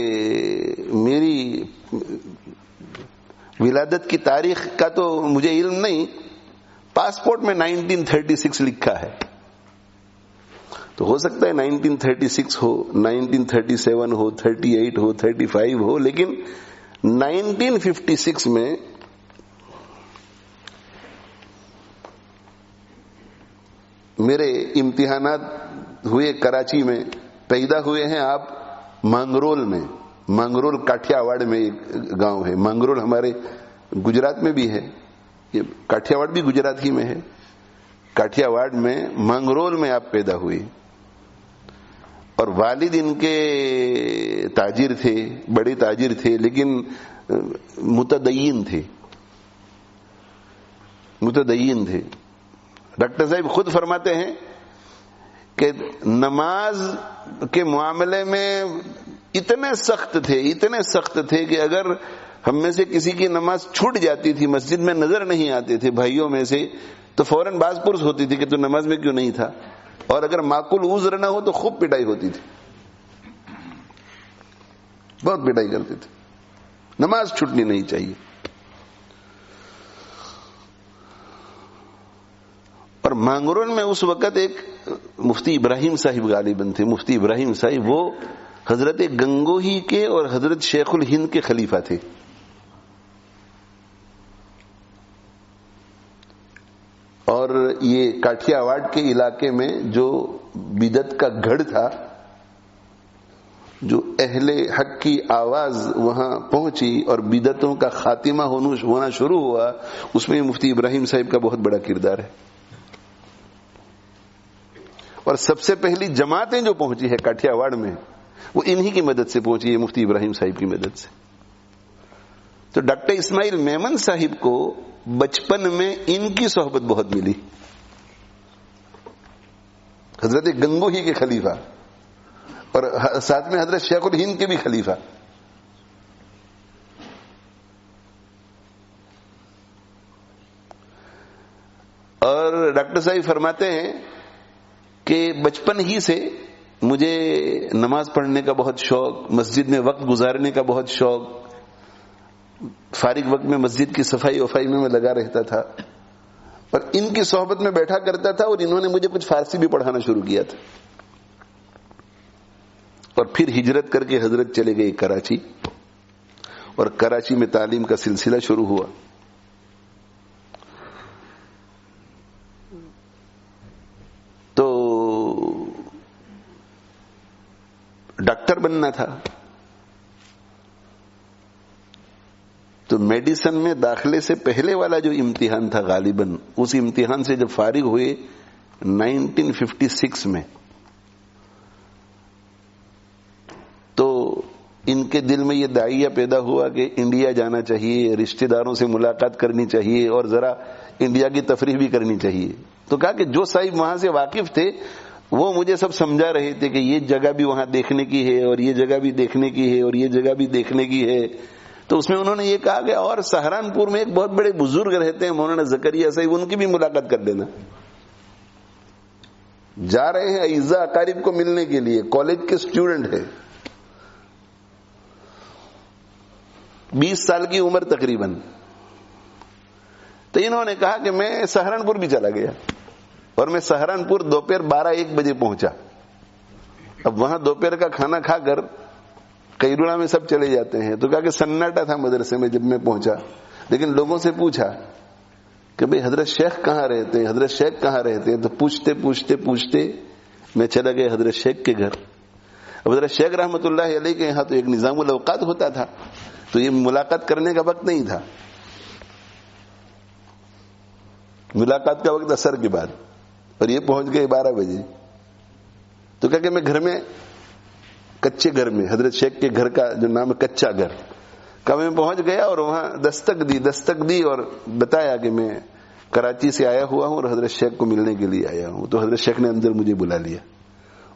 میری ولادت کی تاریخ کا تو مجھے علم نہیں, پاسپورٹ میں 1936 لکھا ہے. تو ہو سکتا ہے 1936 ہو, 1937 ہو, 38 ہو, 35 ہو, لیکن 1956 میں میرے امتحانات ہوئے کراچی میں. پیدا ہوئے ہیں آپ مانگرول میں, مانگرول کاٹھیا واڑ میں ایک گاؤں ہے. مانگرول ہمارے گجرات میں بھی ہے, یہ کاٹھیا واڑ بھی گجرات ہی میں ہے. کاٹھیا واڑ میں مانگرول میں آپ پیدا ہوئے, اور والد ان کے تاجر تھے, بڑے تاجر تھے, لیکن متدین تھے. ڈاکٹر صاحب خود فرماتے ہیں کہ نماز کے معاملے میں اتنے سخت تھے کہ اگر ہم میں سے کسی کی نماز چھوٹ جاتی تھی, مسجد میں نظر نہیں آتے تھے بھائیوں میں سے, تو فوراً باز پرس ہوتی تھی کہ تو نماز میں کیوں نہیں تھا. اور اگر معقول عذر نہ ہو تو خوب پٹائی ہوتی تھی, بہت پٹائی کرتے تھے. نماز چھوٹنی نہیں چاہیے. اور مانگرول میں اس وقت ایک مفتی ابراہیم صاحب غالباً تھے. مفتی ابراہیم صاحب وہ حضرت گنگوہی کے اور حضرت شیخ الہند کے خلیفہ تھے. اور یہ کاٹھیا واڑ کے علاقے میں جو بدعت کا گڑھ تھا, جو اہل حق کی آواز وہاں پہنچی اور بدعتوں کا خاتمہ ہونا شروع ہوا, اس میں مفتی ابراہیم صاحب کا بہت بڑا کردار ہے. اور سب سے پہلی جماعتیں جو پہنچی ہے کاٹھیا واڑ میں, وہ انہی کی مدد سے پہنچی ہے, مفتی ابراہیم صاحب کی مدد سے. تو ڈاکٹر اسماعیل میمن صاحب کو بچپن میں ان کی صحبت بہت ملی. حضرت گنگوہی کے خلیفہ اور ساتھ میں حضرت شیخ الہند کے بھی خلیفہ. اور ڈاکٹر صاحب فرماتے ہیں کہ بچپن ہی سے مجھے نماز پڑھنے کا بہت شوق, مسجد میں وقت گزارنے کا بہت شوق, فارغ وقت میں مسجد کی صفائی وفائی میں لگا رہتا تھا, اور ان کی صحبت میں بیٹھا کرتا تھا. اور انہوں نے مجھے کچھ فارسی بھی پڑھانا شروع کیا تھا. اور پھر ہجرت کر کے حضرت چلے گئے کراچی, اور کراچی میں تعلیم کا سلسلہ شروع ہوا. تو ڈاکٹر بننا تھا, تو میڈیسن میں داخلے سے پہلے والا جو امتحان تھا غالباً, اس امتحان سے جب فارغ ہوئے 1956 میں, تو ان کے دل میں یہ داعیہ پیدا ہوا کہ انڈیا جانا چاہیے, رشتہ داروں سے ملاقات کرنی چاہیے, اور ذرا انڈیا کی تفریح بھی کرنی چاہیے. تو کہا کہ جو صاحب وہاں سے واقف تھے وہ مجھے سب سمجھا رہے تھے کہ یہ جگہ بھی وہاں دیکھنے کی ہے, اور یہ جگہ بھی دیکھنے کی ہے, اور یہ جگہ بھی دیکھنے کی ہے. تو اس میں انہوں نے یہ کہا کہ اور سہارنپور میں ایک بہت بڑے بزرگ رہتے ہیں مولانا زکریا صاحب، ان کی بھی ملاقات کر لینا. جا رہے ہیں اعزا اقارب کو ملنے کے لیے، کالج کے اسٹوڈنٹ ہیں، 20 سال کی عمر تقریباً. تو انہوں نے کہا کہ میں سہارنپور بھی چلا گیا، اور میں سہارنپور دوپہر 12-1 بجے پہنچا. اب وہاں دوپہر کا کھانا کھا کر کیرولہ میں سب چلے جاتے ہیں، تو کہا کہ سناٹا تھا مدرسے میں جب میں پہنچا. لیکن لوگوں سے پوچھا کہ بھئی حضرت شیخ کہاں رہتے ہیں، حضرت شیخ کہاں رہتے ہیں؟ تو پوچھتے میں چلا گیا حضرت شیخ کے گھر. اب حضرت شیخ رحمۃ اللہ علیہ کے یہاں تو ایک نظام الاوقات ہوتا تھا، تو یہ ملاقات کرنے کا وقت نہیں تھا. ملاقات کا وقت عصر کے بعد، اور یہ پہنچ گئے 12 بجے. تو کہا کہ میں گھر میں، کچے گھر میں، حضرت شیخ کے گھر کا جو نام ہے کچا گھر کا، میں پہنچ گیا اور وہاں دستک دی اور بتایا کہ میں کراچی سے آیا ہوا ہوں اور حضرت شیخ کو ملنے کے لیے آیا ہوں. تو حضرت شیخ نے اندر مجھے بلا لیا.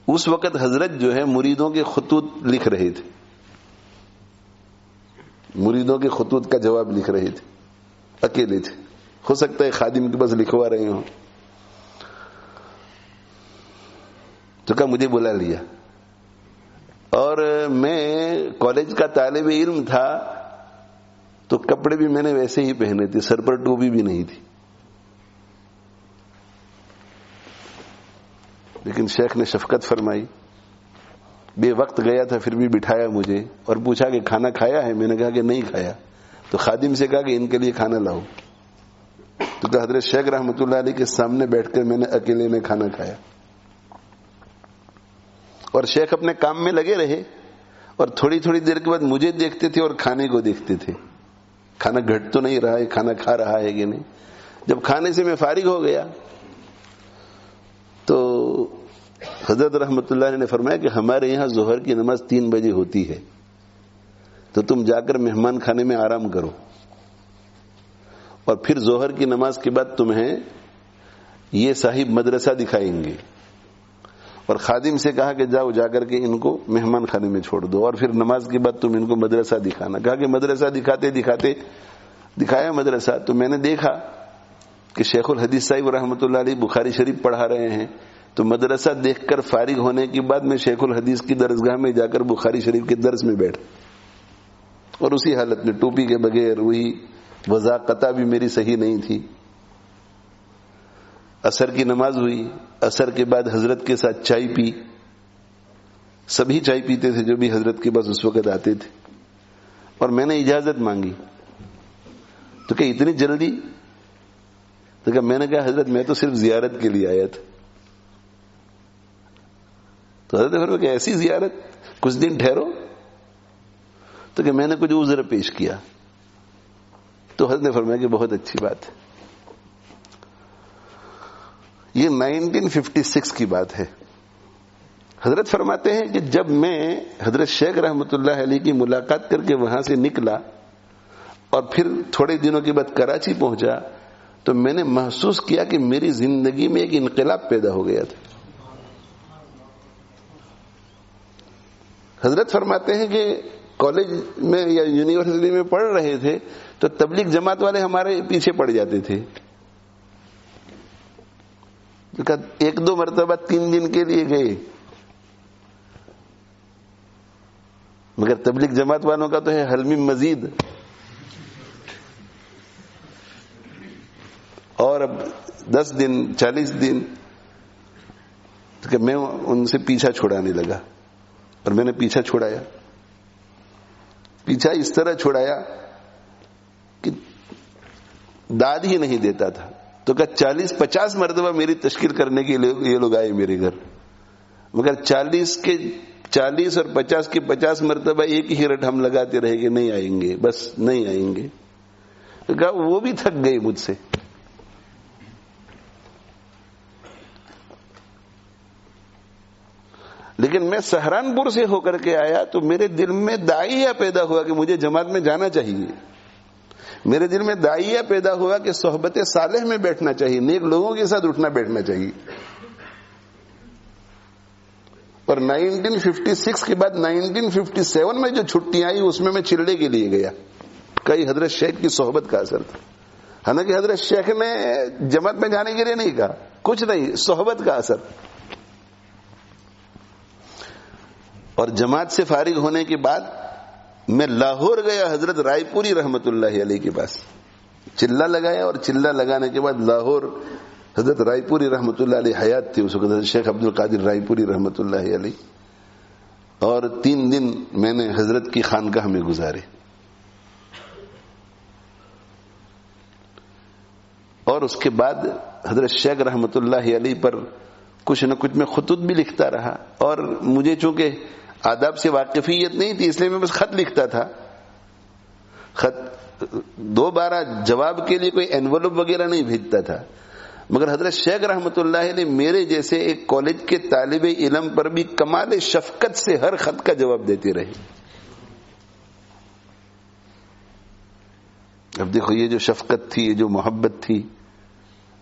اس وقت حضرت جو ہے مریدوں کے خطوط لکھ رہے تھے، مریدوں کے خطوط کا جواب لکھ رہے تھے، اکیلے تھے. ہو سکتا ہے خادم کے پاس لکھوا رہے ہوں. تو کہا مجھے بلا لیا، اور میں کالج کا طالب علم تھا تو کپڑے بھی میں نے ویسے ہی پہنے تھے، سر پر ٹوپی بھی نہیں تھی. لیکن شیخ نے شفقت فرمائی، بے وقت گیا تھا پھر بھی بٹھایا مجھے اور پوچھا کہ کھانا کھایا ہے؟ میں نے کہا کہ نہیں کھایا. تو خادم سے کہا کہ ان کے لیے کھانا لاؤ. تو کہا حضرت شیخ رحمۃ اللہ علیہ کے سامنے بیٹھ کر میں نے اکیلے میں کھانا کھایا. اور شیخ اپنے کام میں لگے رہے اور تھوڑی دیر کے بعد مجھے دیکھتے تھے اور کھانے کو دیکھتے تھے. کھانا گھٹ تو نہیں رہا ہے، کھانا کھا رہا ہے کہ نہیں. جب کھانے سے میں فارغ ہو گیا تو حضرت رحمت اللہ نے فرمایا کہ ہمارے یہاں ظہر کی نماز 3 بجے ہوتی ہے، تو تم جا کر مہمان خانے میں آرام کرو، اور پھر ظہر کی نماز کے بعد تمہیں یہ صاحب مدرسہ دکھائیں گے. اور خادم سے کہا کہ جاؤ جا کر کے ان کو مہمان خانے میں چھوڑ دو، اور پھر نماز کے بعد تم ان کو مدرسہ دکھانا. کہا کہ مدرسہ دکھاتے دکھایا مدرسہ. تو میں نے دیکھا کہ شیخ الحدیث صاحب رحمۃ اللہ علیہ بخاری شریف پڑھا رہے ہیں. تو مدرسہ دیکھ کر فارغ ہونے کے بعد میں شیخ الحدیث کی درسگاہ میں جا کر بخاری شریف کے درس میں بیٹھا، اور اسی حالت میں ٹوپی کے بغیر، وہی وضاقتہ بھی میری صحیح نہیں تھی. عصر کی نماز ہوئی، عصر کے بعد حضرت کے ساتھ چائے پی. سبھی چائے پیتے تھے جو بھی حضرت کے پاس اس وقت آتے تھے. اور میں نے اجازت مانگی. تو کہ اتنی جلدی؟ تو کہ میں نے کہا حضرت میں تو صرف زیارت کے لیے آیا تھا. تو حضرت فرمایا کہ ایسی زیارت، کچھ دن ٹھہرو. تو کہ میں نے کچھ عذر پیش کیا. تو حضرت نے فرمایا کہ بہت اچھی بات ہے. یہ 1956 کی بات ہے. حضرت فرماتے ہیں کہ جب میں حضرت شیخ رحمۃ اللہ علیہ کی ملاقات کر کے وہاں سے نکلا اور پھر تھوڑے دنوں کے بعد کراچی پہنچا، تو میں نے محسوس کیا کہ میری زندگی میں ایک انقلاب پیدا ہو گیا تھا. حضرت فرماتے ہیں کہ کالج میں یا یونیورسٹی میں پڑھ رہے تھے تو تبلیغ جماعت والے ہمارے پیچھے پڑ جاتے تھے. 1-2 مرتبہ 3 دن کے لیے گئے، مگر تبلیغ جماعت والوں کا تو ہے حلمی مزید. اور اب 10 دن 40 دن کہ میں ان سے پیچھا چھڑانے لگا، اور میں نے پیچھا چھڑایا. پیچھا اس طرح چھڑایا کہ داد ہی نہیں دیتا تھا. تو کہ 40-50 مرتبہ میری تشکیل کرنے کے لیے یہ لوگ آئے میرے گھر، مگر 40 اور 50 کے 50 مرتبہ ایک ہی رٹ ہم لگاتے رہے کہ نہیں آئیں گے، بس نہیں آئیں گے. تو کہا وہ بھی تھک گئے مجھ سے. لیکن میں سہارنپور سے ہو کر کے آیا تو میرے دل میں داعیہ پیدا ہوا کہ مجھے جماعت میں جانا چاہیے. میرے دل میں داعیہ پیدا ہوا کہ صحبت صالح میں بیٹھنا چاہیے، نیک لوگوں کے ساتھ اٹھنا بیٹھنا چاہیے. اور 1956 کے بعد 1957 میں جو چھٹی آئی اس میں چلے کے لیے گیا. کئی حضرت شیخ کی صحبت کا اثر تھا. حالانکہ حضرت شیخ نے جماعت میں جانے کے لیے نہیں کہا, کچھ نہیں, صحبت کا اثر. اور جماعت سے فارغ ہونے کے بعد میں لاہور گیا حضرت رائے پوری رحمت اللہ علیہ کے پاس, چلہ لگایا, اور چلہ لگانے کے بعد لاہور حضرت رائے پوری رحمت اللہ علیہ حیات تھی اس وقت, حضرت شیخ عبد القادر رائے پوری رحمت اللہ علیہ, اور 3 دن میں نے حضرت کی خانقاہ میں گزارے. اور اس کے بعد حضرت شیخ رحمت اللہ علیہ پر کچھ نہ کچھ میں خطوط بھی لکھتا رہا, اور مجھے چونکہ آداب سے واقفیت نہیں تھی اس لیے میں بس خط لکھتا تھا. خط 2 بار جواب کے لیے کوئی انویلوپ وغیرہ نہیں بھیجتا تھا, مگر حضرت شیخ رحمت اللہ علیہ میرے جیسے ایک کالج کے طالب علم پر بھی کمال شفقت سے ہر خط کا جواب دیتے رہے. اب دیکھو یہ جو شفقت تھی, یہ جو محبت تھی,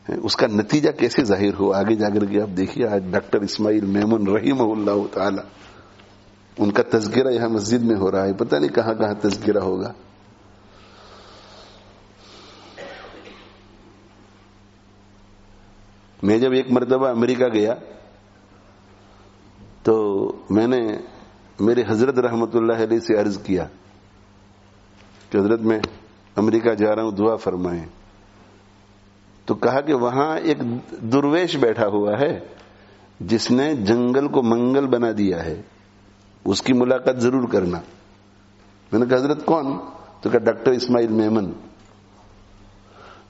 اس کا نتیجہ کیسے ظاہر ہو آگے جا کر کے. آپ دیکھیے آج ڈاکٹر اسماعیل میمن رحمہ اللہ تعالی, ان کا تذکرہ یہاں مسجد میں ہو رہا ہے, پتہ نہیں کہاں کہاں تذکرہ ہوگا. میں جب ایک مرتبہ امریکہ گیا تو میں نے میرے حضرت رحمت اللہ علیہ سے عرض کیا کہ حضرت میں امریکہ جا رہا ہوں, دعا فرمائیں. تو کہا کہ وہاں ایک درویش بیٹھا ہوا ہے جس نے جنگل کو منگل بنا دیا ہے, اس کی ملاقات ضرور کرنا. میں نے کہا حضرت کون؟ تو کہا ڈاکٹر اسماعیل میمن.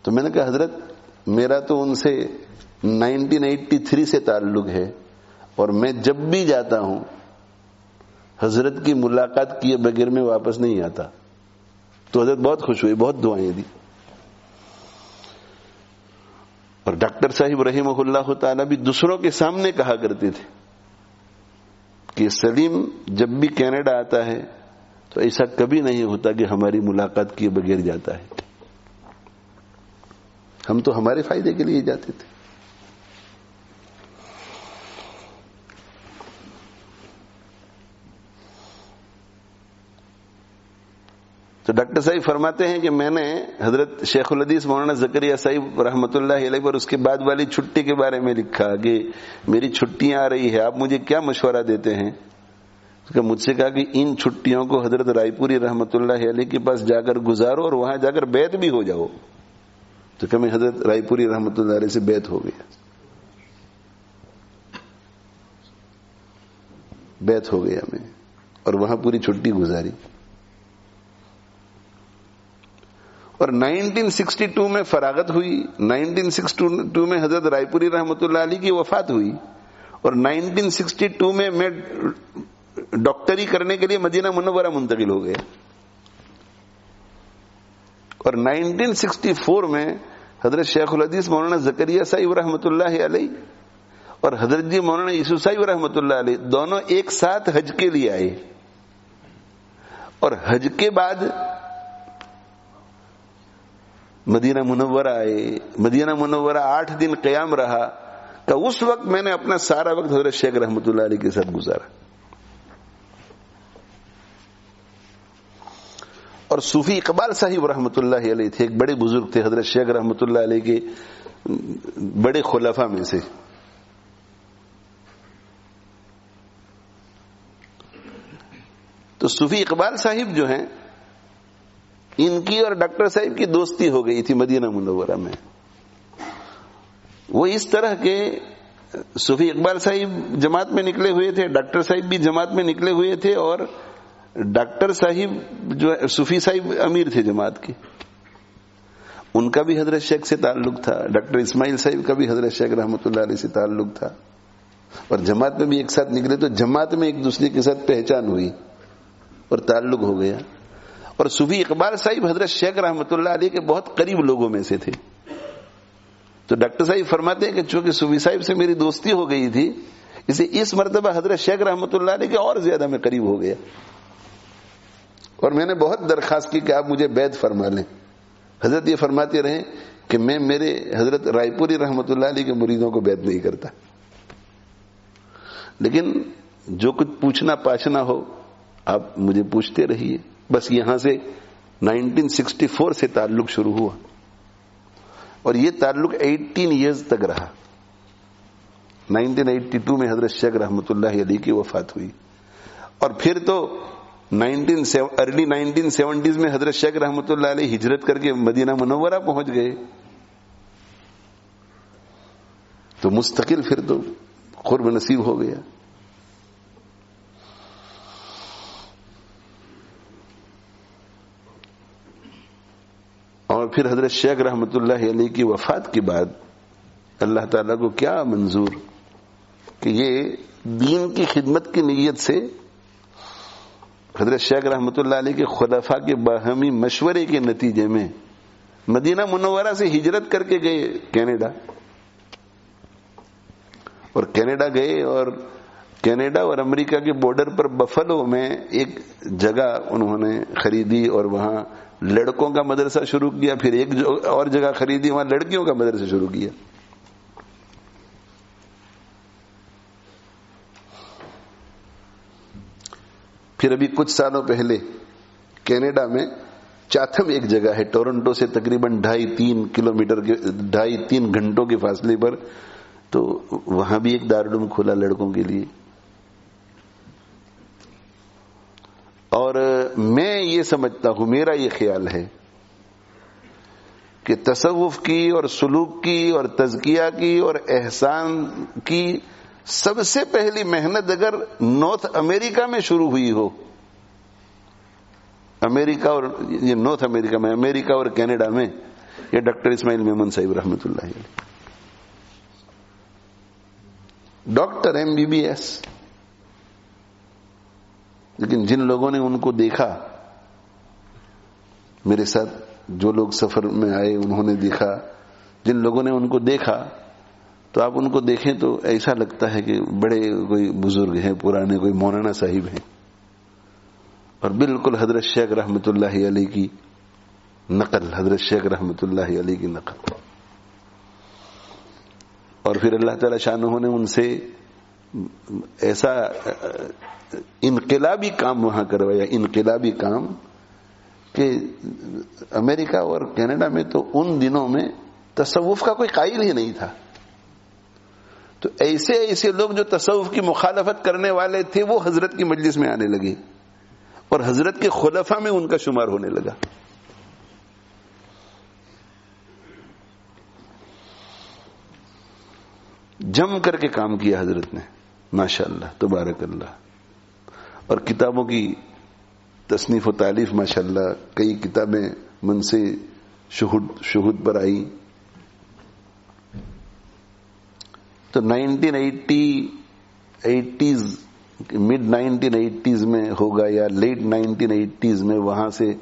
تو میں نے کہا حضرت میرا تو ان سے 1983 سے تعلق ہے, اور میں جب بھی جاتا ہوں حضرت کی ملاقات کیے بغیر میں واپس نہیں آتا. تو حضرت بہت خوش ہوئی, بہت دعائیں دی. اور ڈاکٹر صاحب رحمہ اللہ تعالی بھی دوسروں کے سامنے کہا کرتے تھے کہ سلیم جب بھی کینیڈا آتا ہے تو ایسا کبھی نہیں ہوتا کہ ہماری ملاقات کیے بغیر جاتا ہے, ہم تو ہمارے فائدے کے لیے جاتے تھے. تو ڈاکٹر صاحب فرماتے ہیں کہ میں نے حضرت شیخ الحدیث مولانا زکریا صاحب رحمۃ اللہ علیہ پر اس کے بعد والی چھٹی کے بارے میں لکھا کہ میری چھٹیاں آ رہی ہے, آپ مجھے کیا مشورہ دیتے ہیں؟ تو مجھ سے کہا کہ ان چھٹیوں کو حضرت رائے پوری رحمۃ اللہ علیہ کے پاس جا کر گزارو اور وہاں جا کر بیعت بھی ہو جاؤ. تو کہ میں حضرت رائے پوری رحمۃ اللہ علیہ سے بیعت ہو گیا, بیعت ہو گیا میں, اور وہاں پوری چھٹی گزاری. اور 1962 میں فراغت ہوئی, 1962 میں حضرت رائے پوری رحمۃ اللہ علیہ کی وفات ہوئی, اور 1962 میں ڈاکٹری کرنے کے لیے مدینہ منورہ منتقل ہو گیا. اور 1964 میں حضرت شیخ الحدیث مولانا زکریا صاحب رحمۃ اللہ علیہ اور حضرت جی مولانا یوسف صاحب رحمۃ اللہ علیہ دونوں ایک ساتھ حج کے لیے آئے, اور حج کے بعد مدینہ منورہ آئے. مدینہ منورہ 8 دن قیام رہا. کہ اس وقت میں نے اپنا سارا وقت حضرت شیخ رحمۃ اللہ علیہ کے ساتھ گزارا. اور صوفی اقبال صاحب رحمۃ اللہ علیہ تھے, ایک بڑے بزرگ تھے, حضرت شیخ رحمۃ اللہ علیہ کے بڑے خلفاء میں سے. تو صوفی اقبال صاحب جو ہیں ان کی اور ڈاکٹر صاحب کی دوستی ہو گئی تھی مدینہ منورہ میں. وہ اس طرح کے صوفی اقبال صاحب جماعت میں نکلے ہوئے تھے, ڈاکٹر صاحب بھی جماعت میں نکلے ہوئے تھے, اور ڈاکٹر صاحب جو صوفی صاحب امیر تھے جماعت کے, ان کا بھی حضرت شیخ سے تعلق تھا. ڈاکٹر اسماعیل صاحب کا بھی حضرت شیخ رحمۃ اللہ علیہ سے تعلق تھا, اور جماعت میں بھی ایک ساتھ نکلے تو جماعت میں ایک دوسرے کے ساتھ پہچان ہوئی اور تعلق ہو گیا. اور صوفی اقبال صاحب حضرت شیخ رحمۃ اللہ علیہ کے بہت قریب لوگوں میں سے تھے. تو ڈاکٹر صاحب فرماتے ہیں کہ چونکہ صوفی صاحب سے میری دوستی ہو گئی تھی, اسے اس مرتبہ حضرت شیخ رحمۃ اللہ علیہ کے اور زیادہ میں قریب ہو گیا, اور میں نے بہت درخواست کی کہ آپ مجھے بیعت فرما لیں. حضرت یہ فرماتے رہے کہ میں میرے حضرت رائے پوری رحمۃ اللہ علیہ کے مریدوں کو بیعت نہیں کرتا, لیکن جو کچھ پوچھنا پاچھنا ہو آپ مجھے پوچھتے رہیے, بس یہاں سے 1964 سے تعلق شروع ہوا اور یہ تعلق 18 ایئرز تک رہا. 1982 میں حضرت شیخ رحمۃ اللہ علیہ کی وفات ہوئی اور پھر تو ارلی 1970s میں حضرت شیخ رحمۃ اللہ علیہ ہجرت کر کے مدینہ منورہ پہنچ گئے. تو مستقل پھر تو قرب نصیب ہو گیا. اور پھر حضرت شیخ رحمۃ اللہ علیہ کی وفات کے بعد اللہ تعالیٰ کو کیا منظور کہ یہ دین کی خدمت کی نیت سے حضرت شیخ رحمۃ اللہ علیہ کے خلفاء کے باہمی مشورے کے نتیجے میں مدینہ منورہ سے ہجرت کر کے گئے کینیڈا. اور کینیڈا گئے اور کینیڈا اور امریکہ کے بارڈر پر بفلو میں ایک جگہ انہوں نے خریدی اور وہاں لڑکوں کا مدرسہ شروع کیا. پھر ایک اور جگہ خریدی, وہاں لڑکیوں کا مدرسہ شروع کیا. پھر ابھی کچھ سالوں پہلے کینیڈا میں چاتھم ایک جگہ ہے ٹورنٹو سے تقریباً 2.5-3 گھنٹوں کے فاصلے پر, تو وہاں بھی ایک دارالعلوم کھلا لڑکوں کے لیے. اور میں یہ سمجھتا ہوں, میرا یہ خیال ہے کہ تصوف کی اور سلوک کی اور تزکیہ کی اور احسان کی سب سے پہلی محنت اگر نارتھ امریکہ میں شروع ہوئی ہو, امریکہ اور یہ نارتھ امریکہ میں, امریکہ اور کینیڈا میں, یہ ڈاکٹر اسماعیل میمن صاحب رحمۃ اللہ علیہ, ڈاکٹر MBBS. لیکن جن لوگوں نے ان کو دیکھا, میرے ساتھ جو لوگ سفر میں آئے انہوں نے دیکھا, جن لوگوں نے ان کو دیکھا تو آپ ان کو دیکھیں تو ایسا لگتا ہے کہ بڑے کوئی بزرگ ہیں, پرانے کوئی مولانا صاحب ہیں, اور بالکل حضرت شیخ رحمۃ اللہ علیہ کی نقل, حضرت شیخ رحمۃ اللہ علیہ کی نقل. اور پھر اللہ تعالی شانہ نے ان سے ایسا انقلابی کام وہاں کروایا, انقلابی کام, کہ امریکہ اور کینیڈا میں تو ان دنوں میں تصوف کا کوئی قائل ہی نہیں تھا. تو ایسے لوگ جو تصوف کی مخالفت کرنے والے تھے وہ حضرت کی مجلس میں آنے لگے اور حضرت کے خلفاء میں ان کا شمار ہونے لگا. جم کر کے کام کیا حضرت نے, ماشاءاللہ تبارک اللہ. اور کتابوں کی تصنیف و تالیف ماشاءاللہ, کئی کتابیں من سے شہود پر آئی. تو 1980s مڈ 1980s میں ہوگا یا لیٹ 1980s میں, وہاں سے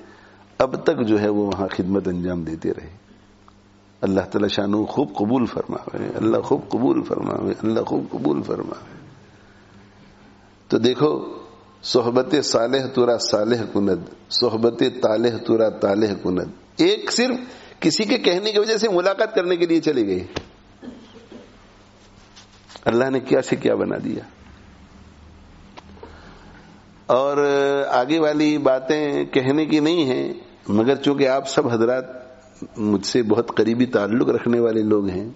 اب تک جو ہے وہ وہاں خدمت انجام دیتے رہے. اللہ تعالی شانو خوب قبول فرماوے, اللہ خوب قبول فرماوے, اللہ خوب قبول فرماوے. تو دیکھو, صحبت صالح تورا صالح کند, صحبت طالح تورا طالح کند. ایک صرف کسی کے کہنے کی وجہ سے ملاقات کرنے کے لیے چلے گئے, اللہ نے کیا سے کیا بنا دیا. اور آگے والی باتیں کہنے کی نہیں ہیں, مگر چونکہ آپ سب حضرات مجھ سے بہت قریبی تعلق رکھنے والے لوگ ہیں,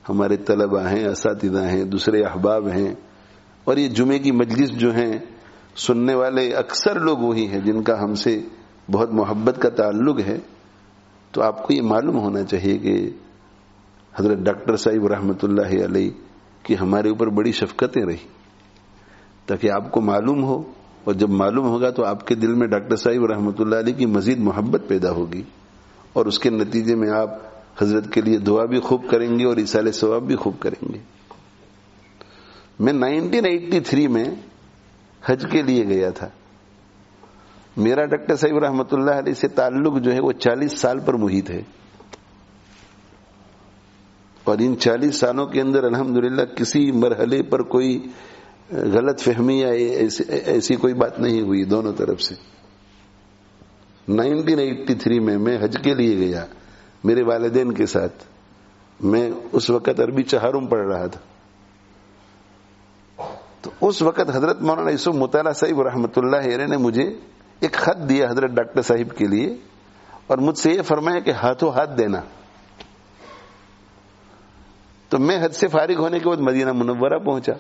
ہمارے طلباء ہیں, اساتذہ ہیں, دوسرے احباب ہیں, اور یہ جمعے کی مجلس جو ہیں سننے والے اکثر لوگ وہی ہیں جن کا ہم سے بہت محبت کا تعلق ہے. تو آپ کو یہ معلوم ہونا چاہیے کہ حضرت ڈاکٹر صاحب رحمۃ اللہ علیہ کی ہمارے اوپر بڑی شفقتیں رہی, تاکہ آپ کو معلوم ہو, اور جب معلوم ہوگا تو آپ کے دل میں ڈاکٹر صاحب رحمۃ اللہ علیہ کی مزید محبت پیدا ہوگی, اور اس کے نتیجے میں آپ حضرت کے لیے دعا بھی خوب کریں گے اور ایصال ثواب بھی خوب کریں گے. میں 1983 میں حج کے لیے گیا تھا. میرا ڈاکٹر صاحب رحمۃ اللہ علیہ سے تعلق جو ہے وہ 40 سال پر محیط ہے, اور ان 40 سالوں کے اندر الحمدللہ کسی مرحلے پر کوئی غلط فہمی یا ایسی کوئی بات نہیں ہوئی دونوں طرف سے. 1983 میں حج کے لیے گیا میرے والدین کے ساتھ. میں اس وقت عربی چہارم پڑھ رہا تھا, تو اس وقت حضرت مولانا یوسف مطالعہ صاحب رحمۃ اللہ علیہ نے مجھے ایک خط دیا حضرت ڈاکٹر صاحب کے لیے اور مجھ سے یہ فرمایا کہ ہاتھوں ہاتھ دینا. تو میں حج سے فارغ ہونے کے بعد مدینہ منورہ پہنچا.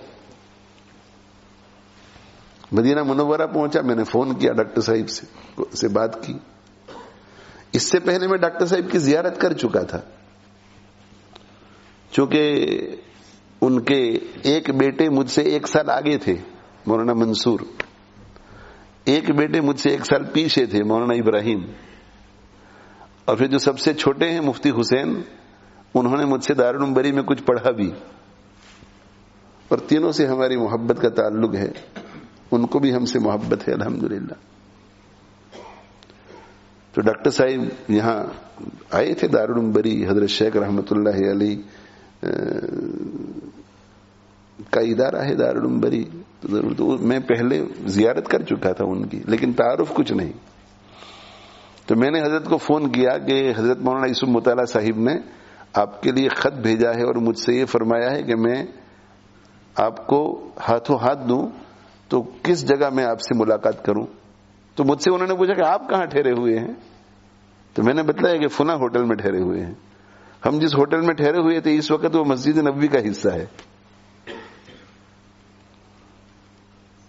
مدینہ منورہ پہنچا, میں نے فون کیا ڈاکٹر صاحب سے بات کی. اس سے پہلے میں ڈاکٹر صاحب کی زیارت کر چکا تھا, چونکہ ان کے ایک بیٹے مجھ سے 1 سال آگے تھے, مولانا منصور. ایک بیٹے مجھ سے 1 سال پیچھے تھے, مولانا ابراہیم. اور پھر جو سب سے چھوٹے ہیں مفتی حسین, انہوں نے مجھ سے دارالعلوم بری میں کچھ پڑھا بھی, اور تینوں سے ہماری محبت کا تعلق ہے. ان کو بھی ہم سے محبت ہے الحمدللہ. تو ڈاکٹر صاحب یہاں آئے تھے دارالعلوم بری, حضرت شیخ رحمۃ اللہ علیہ کا ادارہ ہے دارالعلوم بری. تو میں پہلے زیارت کر چکا تھا ان کی, لیکن تعارف کچھ نہیں. تو میں نے حضرت کو فون کیا کہ حضرت مولانا یوسف مطالعہ صاحب نے آپ کے لیے خط بھیجا ہے اور مجھ سے یہ فرمایا ہے کہ میں آپ کو ہاتھوں ہاتھ دوں, تو کس جگہ میں آپ سے ملاقات کروں. تو مجھ سے انہوں نے پوچھا کہ آپ کہاں ٹھہرے ہوئے ہیں. تو میں نے بتلایا کہ فلاں ہوٹل میں ٹھہرے ہوئے ہیں. ہم جس ہوٹل میں ٹھہرے ہوئے تھے اس وقت وہ مسجد نبوی کا حصہ ہے.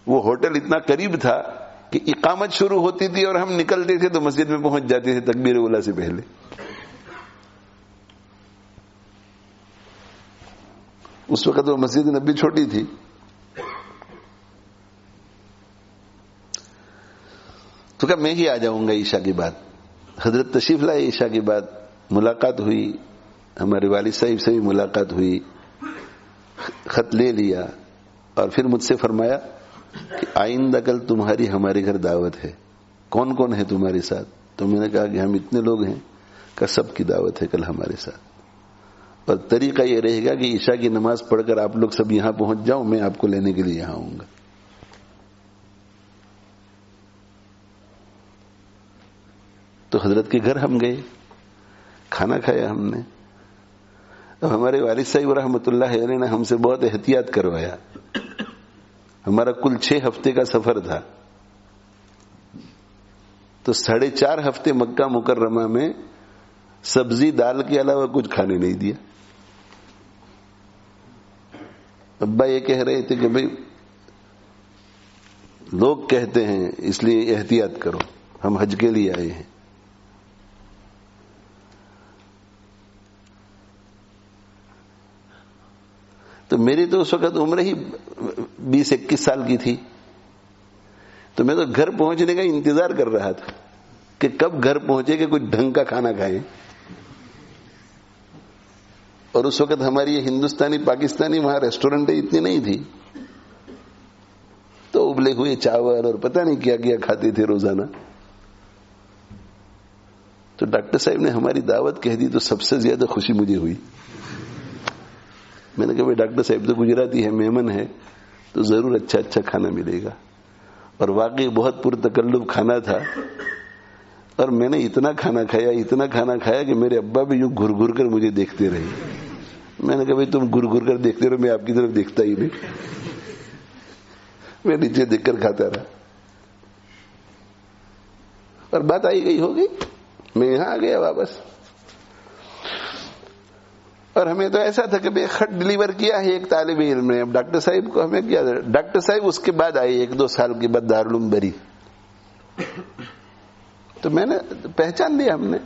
وہ ہوٹل اتنا قریب تھا کہ اقامت شروع ہوتی تھی اور ہم نکلتے تھے تو مسجد میں پہنچ جاتے تھے تکبیر اولیٰ سے پہلے. اس وقت وہ مسجد نبوی چھوٹی تھی. تو کہا میں ہی آ جاؤں گا عشاء کے بعد. حضرت تشریف لائے. عشاء کے بعد ملاقات ہوئی, ہمارے والد صاحب سے بھی ملاقات ہوئی, خط لے لیا, اور پھر مجھ سے فرمایا کہ آئندہ کل تمہاری ہمارے گھر دعوت ہے, کون کون ہے تمہارے ساتھ. تو میں نے کہا کہ ہم اتنے لوگ ہیں کہ سب کی دعوت ہے کل ہمارے ساتھ, اور طریقہ یہ رہے گا کہ عشاء کی نماز پڑھ کر آپ لوگ سب یہاں پہنچ جاؤ, میں آپ کو لینے کے لیے یہاں آؤں گا. تو حضرت کے گھر ہم گئے, کھانا کھایا ہم نے. اب ہمارے والد صاحب رحمۃ اللہ علیہ نے ہم سے بہت احتیاط کروایا. ہمارا کل 6 ہفتے کا سفر تھا, تو 4.5 ہفتے مکہ مکرمہ میں سبزی دال کے علاوہ کچھ کھانے نہیں دیا. ابا یہ کہہ رہے تھے کہ بھئی لوگ کہتے ہیں اس لیے احتیاط کرو, ہم حج کے لیے آئے ہیں. تو میری تو اس وقت عمر ہی 20-21 سال کی تھی. تو میں تو گھر پہنچنے کا انتظار کر رہا تھا کہ کب گھر پہنچے کہ کچھ ڈھنگ کا کھانا کھائیں. اور اس وقت ہماری یہ ہندوستانی پاکستانی وہاں ریسٹورنٹیں اتنی نہیں تھی, تو ابلے ہوئے چاول اور پتہ نہیں کیا کیا کھاتے تھے روزانہ. تو ڈاکٹر صاحب نے ہماری دعوت کہہ دی تو سب سے زیادہ خوشی مجھے ہوئی. میں نے کہا بھائی ڈاکٹر صاحب تو گجراتی ہے, مہمان ہے, تو ضرور اچھا کھانا ملے گا. اور واقعی بہت پرتکلف کھانا تھا, اور میں نے اتنا کھانا کھایا کہ میرے ابا بھی یوں گھر گھر کر مجھے دیکھتے رہے. میں نے کہا بھائی تم گھر گھر کر دیکھتے رہو, میں آپ کی طرف دیکھتا ہی نہیں. میں نیچے دیکھ کر کھاتا رہا, اور بات آئی گئی ہو گئی. میں یہاں آ گیا واپس, اور ہمیں تو ایسا تھا کہ خط ڈلیور کیا ہے ایک طالب علم نے. اب ڈاکٹر صاحب کو ہمیں کیا, ڈاکٹر صاحب اس کے بعد آئے 1-2 سال کے بعد دارالعلوم بری. تو میں نے پہچان لیا ہم نے.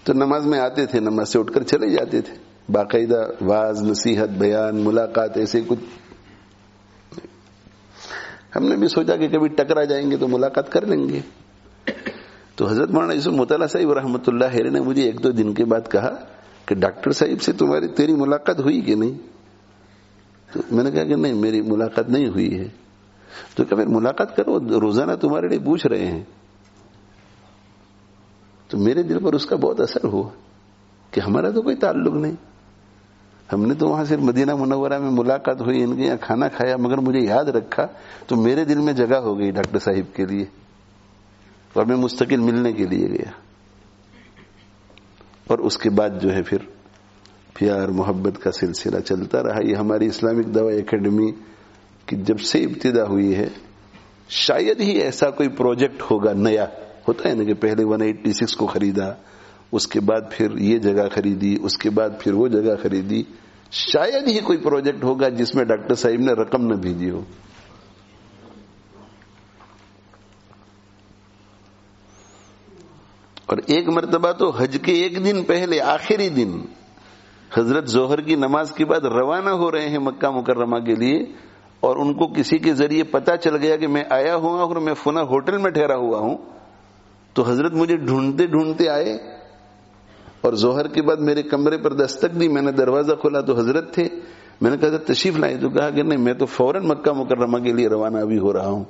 تو نماز میں آتے تھے, نماز سے اٹھ کر چلے جاتے تھے. باقاعدہ واعظ, نصیحت, بیان, ملاقات ایسے کچھ. ہم نے بھی سوچا کہ کبھی ٹکرا جائیں گے تو ملاقات کر لیں گے. تو حضرت مولانا یوسف مطالعہ صاحب رحمۃ اللہ علیہ نے مجھے 1-2 دن کے بعد کہا کہ ڈاکٹر صاحب سے تیری ملاقات ہوئی کہ نہیں. تو میں نے کہا کہ نہیں, میری ملاقات نہیں ہوئی ہے. تو کہا پھر ملاقات کرو, روزانہ تمہارے لیے پوچھ رہے ہیں. تو میرے دل پر اس کا بہت اثر ہوا کہ ہمارا تو کوئی تعلق نہیں. ہم نے تو وہاں صرف مدینہ منورہ میں ملاقات ہوئی, ان کے یہاں کھانا کھایا, مگر مجھے یاد رکھا تو میرے دل میں جگہ ہو گئی ڈاکٹر صاحب کے لیے, اور میں مستقل ملنے کے لیے گیا. اور اس کے بعد جو ہے پھر پیار محبت کا سلسلہ چلتا رہا. یہ ہماری اسلامک دعوی اکیڈمی کی جب سے ابتدا ہوئی ہے شاید ہی ایسا کوئی پروجیکٹ ہوگا نیا. ہوتا ہے نا کہ پہلے 186 کو خریدا, اس کے بعد پھر یہ جگہ خریدی, اس کے بعد پھر وہ جگہ خریدی. شاید ہی کوئی پروجیکٹ ہوگا جس میں ڈاکٹر صاحب نے رقم نہ بھیجی ہو. اور ایک مرتبہ تو حج کے ایک دن پہلے, آخری دن, حضرت ظہر کی نماز کے بعد روانہ ہو رہے ہیں مکہ مکرمہ کے لیے, اور ان کو کسی کے ذریعے پتا چل گیا کہ میں آیا ہوں اور میں فلاں ہوٹل میں ٹھہرا ہوا ہوں. تو حضرت مجھے ڈھونڈتے ڈھونڈتے آئے اور ظہر کے بعد میرے کمرے پر دستک دی. میں نے دروازہ کھولا تو حضرت تھے. میں نے کہا تشریف لائے؟ تو کہا کہ نہیں, میں تو فوراً مکہ مکرمہ کے لیے روانہ ابھی ہو رہا ہوں,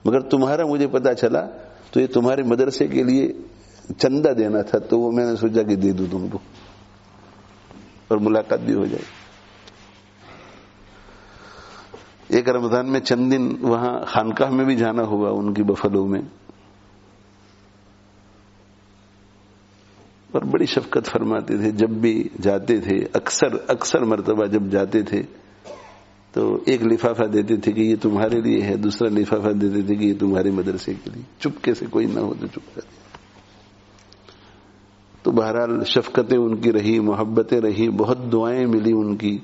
مگر تمہارا مجھے پتا چلا تو یہ تمہارے مدرسے کے لیے چندہ دینا تھا, تو وہ میں نے سوچا کہ دے دوں تم کو اور ملاقات بھی ہو جائے. ایک رمضان میں چند دن وہاں خانقاہ میں بھی جانا ہوا ان کی بفلو میں, اور بڑی شفقت فرماتے تھے. جب بھی جاتے تھے, اکثر مرتبہ جب جاتے تھے تو ایک لفافہ دیتے تھے کہ یہ تمہارے لیے ہے, دوسرا لفافہ دیتے تھے کہ یہ تمہارے مدرسے کے لیے. چپکے سے کوئی نہ ہو تو چپ کر دیا. تو بہرحال شفقتیں ان کی رہی, محبتیں رہی, بہت دعائیں ملی ان کی,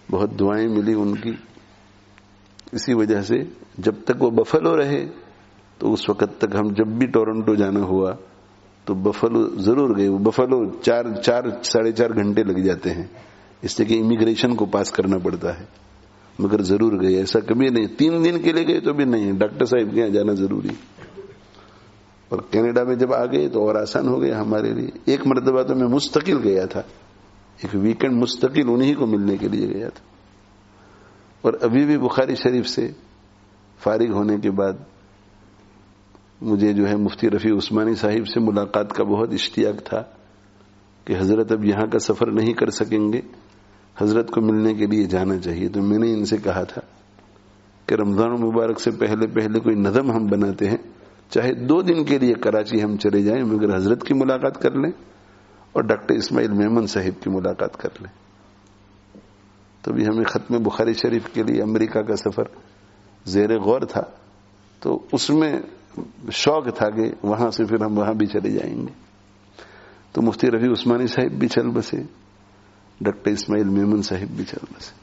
بہت دعائیں ملی ان کی. اسی وجہ سے جب تک وہ بفلو رہے تو اس وقت تک ہم جب بھی ٹورنٹو جانا ہوا تو بفلو ضرور گئے. وہ بفلو 4.5 گھنٹے لگ جاتے ہیں, اس لیے کہ امیگریشن کو پاس کرنا پڑتا ہے, مگر ضرور گئے. ایسا کبھی نہیں 3 دن کے لیے گئے تو بھی نہیں, ڈاکٹر صاحب کے یہاں جانا ضروری. اور کینیڈا میں جب آ گئے تو اور آسان ہو گیا ہمارے لیے. ایک مرتبہ تو میں مستقل گیا تھا, ایک ویکنڈ مستقل انہی کو ملنے کے لیے گیا تھا. اور ابھی بھی بخاری شریف سے فارغ ہونے کے بعد مجھے جو ہے مفتی رفیع عثمانی صاحب سے ملاقات کا بہت اشتیاق تھا کہ حضرت اب یہاں کا سفر نہیں کر سکیں گے, حضرت کو ملنے کے لیے جانا چاہیے. تو میں نے ان سے کہا تھا کہ رمضان مبارک سے پہلے کوئی نظم ہم بناتے ہیں, چاہے 2 دن کے لیے کراچی ہم چلے جائیں, مگر حضرت کی ملاقات کر لیں اور ڈاکٹر اسماعیل میمن صاحب کی ملاقات کر لیں. تو بھی ہمیں ختم بخاری شریف کے لیے امریکہ کا سفر زیر غور تھا, تو اس میں شوق تھا کہ وہاں سے پھر ہم وہاں بھی چلے جائیں گے. تو مفتی رفیع عثمانی صاحب بھی چل بسے, ڈاکٹر اسماعیل میمن صاحب بھی چل بسے.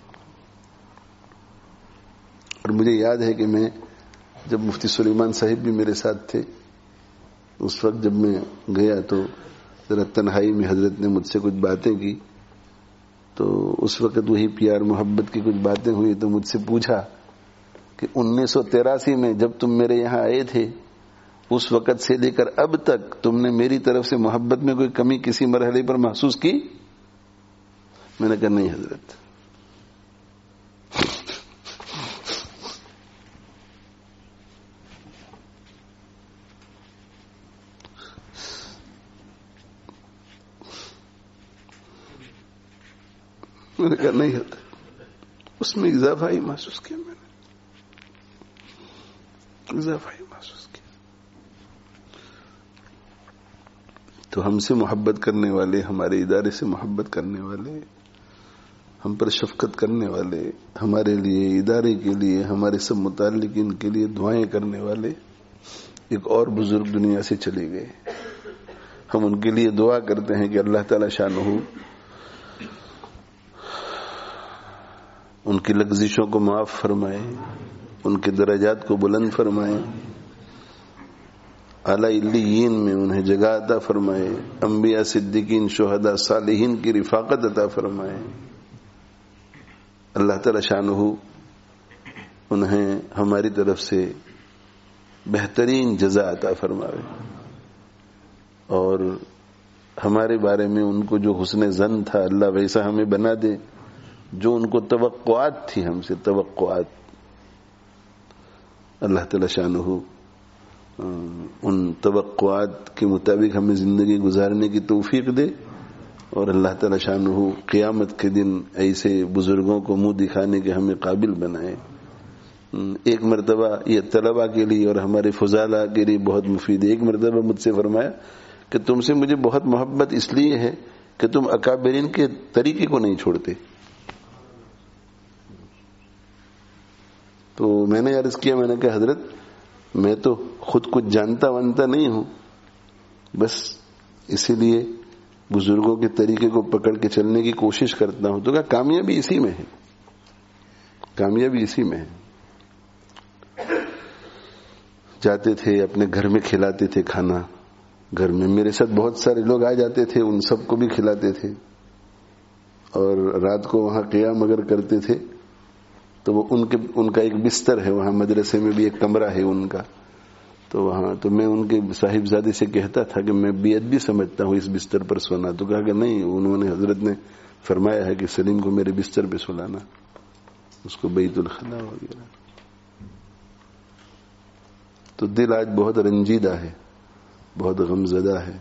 اور مجھے یاد ہے کہ میں جب مفتی سلیمان صاحب بھی میرے ساتھ تھے, اس وقت جب میں گیا تو ذرا تنہائی میں حضرت نے مجھ سے کچھ باتیں کی. تو اس وقت وہی پیار محبت کی کچھ باتیں ہوئی. تو مجھ سے پوچھا کہ 1983 میں جب تم میرے یہاں آئے تھے, اس وقت سے لے کر اب تک تم نے میری طرف سے محبت میں کوئی کمی کسی مرحلے پر محسوس کی؟ میں نے کہا نہیں حضرت. میں نے کہا نہیں ہوتا, اس میں اضافہ ہی محسوس کیا, میں نے اضافہ ہی محسوس کیا. تو ہم سے محبت کرنے والے, ہمارے ادارے سے محبت کرنے والے, ہم پر شفقت کرنے والے, ہمارے لیے, ادارے کے لیے, ہمارے سب متعلقین کے لیے دعائیں کرنے والے ایک اور بزرگ دنیا سے چلے گئے. ہم ان کے لیے دعا کرتے ہیں کہ اللہ تعالی شانہ ان کی لغزشوں کو معاف فرمائے, ان کے درجات کو بلند فرمائے, اعلی علیین میں انہیں جگہ عطا فرمائے, انبیاء, صدیقین, شہداء, صالحین کی رفاقت عطا فرمائے. اللہ تعالی شانہ انہیں ہماری طرف سے بہترین جزا عطا فرمائے, اور ہمارے بارے میں ان کو جو حسن ظن تھا اللہ ویسا ہمیں بنا دے, جو ان کو توقعات تھی ہم سے, توقعات, اللہ تعالی شانہ ان توقعات کے مطابق ہمیں زندگی گزارنے کی توفیق دے, اور اللہ تعالی شانہ قیامت کے دن ایسے بزرگوں کو منہ دکھانے کے ہمیں قابل بنائے. ایک مرتبہ یہ طلباء کے لیے اور ہمارے فضلاء کے لیے بہت مفید ہے. ایک مرتبہ مجھ سے فرمایا کہ تم سے مجھے بہت محبت اس لیے ہے کہ تم اکابرین کے طریقے کو نہیں چھوڑتے. تو میں نے عرض کیا, میں نے کہا حضرت میں تو خود کچھ جانتا وانتا نہیں ہوں, بس اسی لیے بزرگوں کے طریقے کو پکڑ کے چلنے کی کوشش کرتا ہوں. تو کہا کامیابی اسی میں ہے, کامیابی اسی میں ہے. جاتے تھے اپنے گھر میں کھلاتے تھے کھانا, گھر میں میرے ساتھ بہت سارے لوگ آ جاتے تھے, ان سب کو بھی کھلاتے تھے. اور رات کو وہاں قیام اگر کرتے تھے تو وہ ان کا ایک بستر ہے وہاں, مدرسے میں بھی ایک کمرہ ہے ان کا, تو وہاں تو میں ان کے صاحبزادے سے کہتا تھا کہ میں بیعت بھی سمجھتا ہوں اس بستر پر سونا. تو کہا کہ نہیں, انہوں نے حضرت نے فرمایا ہے کہ سلیم کو میرے بستر پہ سلانا, اس کو بیت الخلا وغیرہ. تو دل آج بہت رنجیدہ ہے, بہت غمزدہ ہے.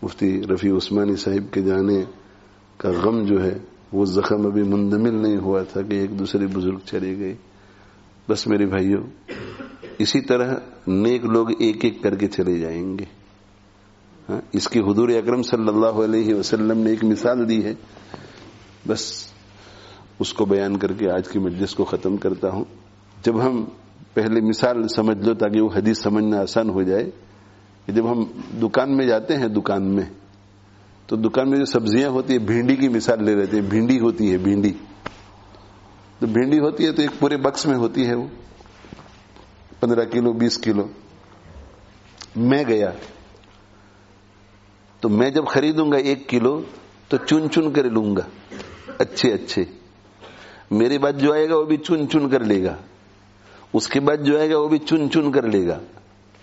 مفتی رفیع عثمانی صاحب کے جانے کا غم جو ہے وہ زخم ابھی مندمل نہیں ہوا تھا کہ ایک دوسرے بزرگ چلے گئے. بس میرے بھائیوں, اسی طرح نیک لوگ ایک ایک کر کے چلے جائیں گے. اس کی حضور اکرم صلی اللہ علیہ وسلم نے ایک مثال دی ہے, بس اس کو بیان کر کے آج کی مجلس کو ختم کرتا ہوں. جب ہم پہلے مثال سمجھ لو تاکہ وہ حدیث سمجھنا آسان ہو جائے, کہ جب ہم دکان میں جاتے ہیں, دکان میں تو دکان میں جو سبزیاں ہوتی ہیں, بھنڈی کی مثال لے لیتے ہیں. بھنڈی ہوتی ہے, بھنڈی تو بھنڈی ہوتی ہے تو ایک پورے بکس میں ہوتی ہے, وہ 15 کلو 20 کلو. میں گیا تو میں جب خریدوں گا 1 کلو تو چن چن کر لوں گا اچھے اچھے. میرے بعد جو آئے گا وہ بھی چن چن کر لے گا, اس کے بعد جو آئے گا وہ بھی چن چن کر لے گا,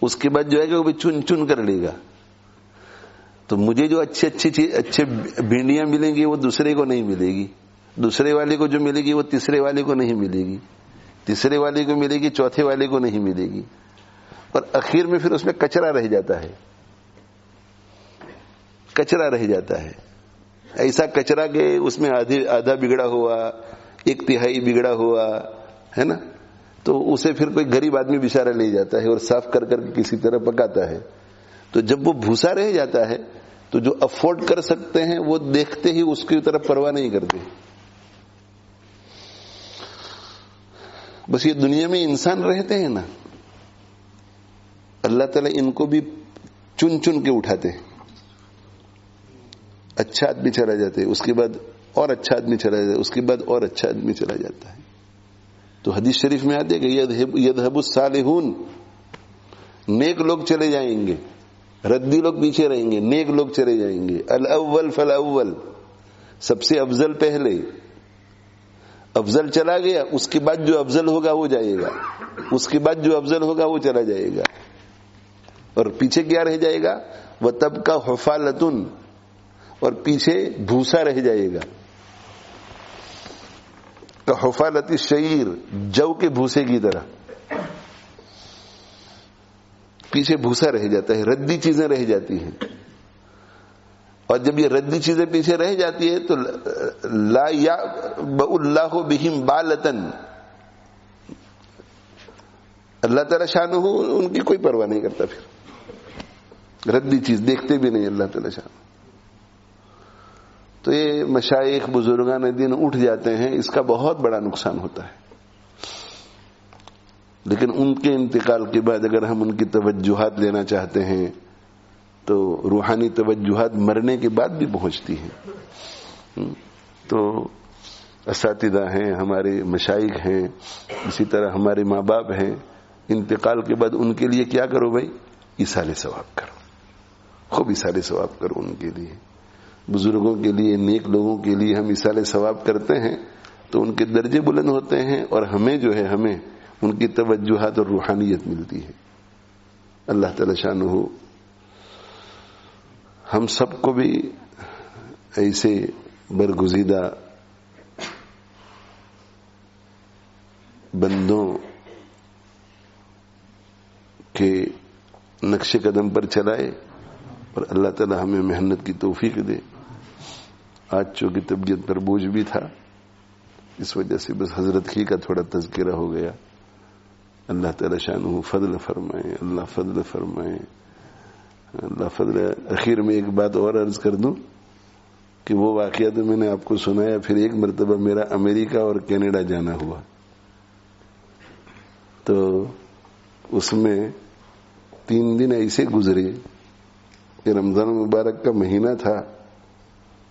اس کے بعد جو آئے گا وہ بھی چن چن کر لے گا. تو مجھے جو اچھے بھنڈیاں ملیں گی وہ دوسرے کو نہیں ملے گی, دوسرے والے کو جو ملے گی وہ تیسرے والے کو نہیں ملے گی, تیسرے والے کو ملے گی چوتھے والے کو نہیں ملے گی, اور اخیر میں پھر اس میں کچرا رہ جاتا ہے, کچرا رہ جاتا ہے. ایسا کچرا کہ اس میں آدھا بگڑا ہوا, 1/3 بگڑا ہوا ہے نا, تو اسے پھر کوئی غریب آدمی بیچارہ لے جاتا ہے اور صاف کر کر کے کسی طرح پکاتا ہے. تو جب وہ بھوسا رہ جاتا ہے تو جو افورڈ کر سکتے ہیں وہ دیکھتے ہی اس کی طرف پرواہ نہیں کرتے. بس یہ دنیا میں انسان رہتے ہیں نا, اللہ تعالیٰ ان کو بھی چن چن کے اٹھاتے ہیں. اچھا آدمی چلا جاتا ہے, اس کے بعد اور اچھا آدمی چلا جاتا ہے, اس کے بعد اور اچھا آدمی چلا جاتا ہے. تو حدیث شریف میں آتے کہ یذهب الصالحون, نیک لوگ چلے جائیں گے, ردی لوگ پیچھے رہیں گے, نیک لوگ چلے جائیں گے. الاول فالاول, سب سے افضل پہلے, افضل چلا گیا, اس کے بعد جو افضل ہوگا وہ جائے گا, اس کے بعد جو افضل ہوگا وہ چلا جائے گا, اور پیچھے کیا رہ جائے گا؟ وَتَبْقَى حُفَالَةٌ, اور پیچھے بھوسا رہ جائے گا. حفالت الشعیر, جو کے بھوسے کی طرح پیچھے بھوسا رہ جاتا ہے, ردی چیزیں رہ جاتی ہیں. اور جب یہ ردی چیزیں پیچھے رہ جاتی ہے تو لا یعبأ اللہ بہم بالتن, اللہ تعالی شانہ ان کی کوئی پرواہ نہیں کرتا. پھر ردی چیز دیکھتے بھی نہیں اللہ تعالی شانہ. تو یہ مشائخ بزرگان دین اٹھ جاتے ہیں, اس کا بہت بڑا نقصان ہوتا ہے. لیکن ان کے انتقال کے بعد اگر ہم ان کی توجہات لینا چاہتے ہیں تو روحانی توجہات مرنے کے بعد بھی پہنچتی ہیں. تو اساتذہ ہیں, ہمارے مشائخ ہیں, اسی طرح ہمارے ماں باپ ہیں, انتقال کے بعد ان کے لیے کیا کرو بھائی؟ ایصال ثواب کرو, خوب ایصال ثواب کرو ان کے لیے. بزرگوں کے لیے, نیک لوگوں کے لیے ہم ایصال ثواب کرتے ہیں تو ان کے درجے بلند ہوتے ہیں, اور ہمیں جو ہے ہمیں ان کی توجہات اور روحانیت ملتی ہے. اللہ تعالی شانہ ہم سب کو بھی ایسے برگزیدہ بندوں کے نقش قدم پر چلائے, اور اللہ تعالی ہمیں محنت کی توفیق دے. آج چونکہ طبیعت پر بوجھ بھی تھا, اس وجہ سے بس حضرت ہی کا تھوڑا تذکرہ ہو گیا. اللہ تعالی شانہ فضل فرمائے, اللہ فضل فرمائے, اللہ فضل. اخیر میں ایک بات اور عرض کر دوں کہ وہ واقعہ تو میں نے آپ کو سنایا, پھر ایک مرتبہ میرا امریکہ اور کینیڈا جانا ہوا. تو اس میں 3 دن ایسے گزرے کہ رمضان مبارک کا مہینہ تھا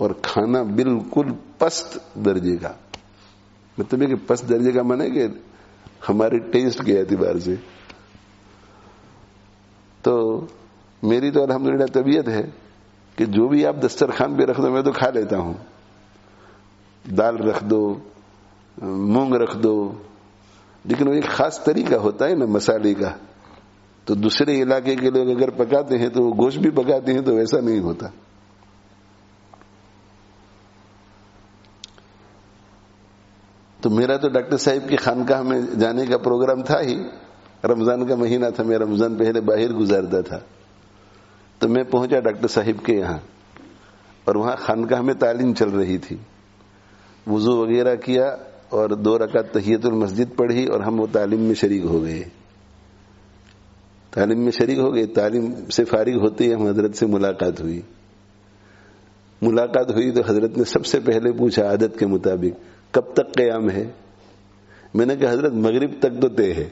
اور کھانا بالکل پست درجے کا، مطلب ہے کہ پست درجے کا مانے کہ ہمارے ٹیسٹ کے اعتبار سے. تو میری تو الحمدللہ طبیعت ہے کہ جو بھی آپ دسترخوان پہ رکھ دو میں تو کھا لیتا ہوں. دال رکھ دو، مونگ رکھ دو، لیکن وہ ایک خاص طریقہ ہوتا ہے نا مسالے کا. تو دوسرے علاقے کے لوگ اگر پکاتے ہیں تو وہ گوشت بھی پکاتے ہیں تو ویسا نہیں ہوتا. تو میرا تو ڈاکٹر صاحب کی خانقاہ میں جانے کا پروگرام تھا ہی. رمضان کا مہینہ تھا، میں رمضان پہلے باہر گزارتا تھا. تو میں پہنچا ڈاکٹر صاحب کے یہاں اور وہاں خانقاہ میں تعلیم چل رہی تھی. وضو وغیرہ کیا اور 2 رکعت تحیۃ المسجد پڑھی اور ہم وہ تعلیم میں شریک ہو گئے. تعلیم سے فارغ ہوتے ہی ہم حضرت سے ملاقات ہوئی. تو حضرت نے سب سے پہلے پوچھا عادت کے مطابق کب تک قیام ہے. میں نے کہا حضرت مغرب تک تو طے ہے.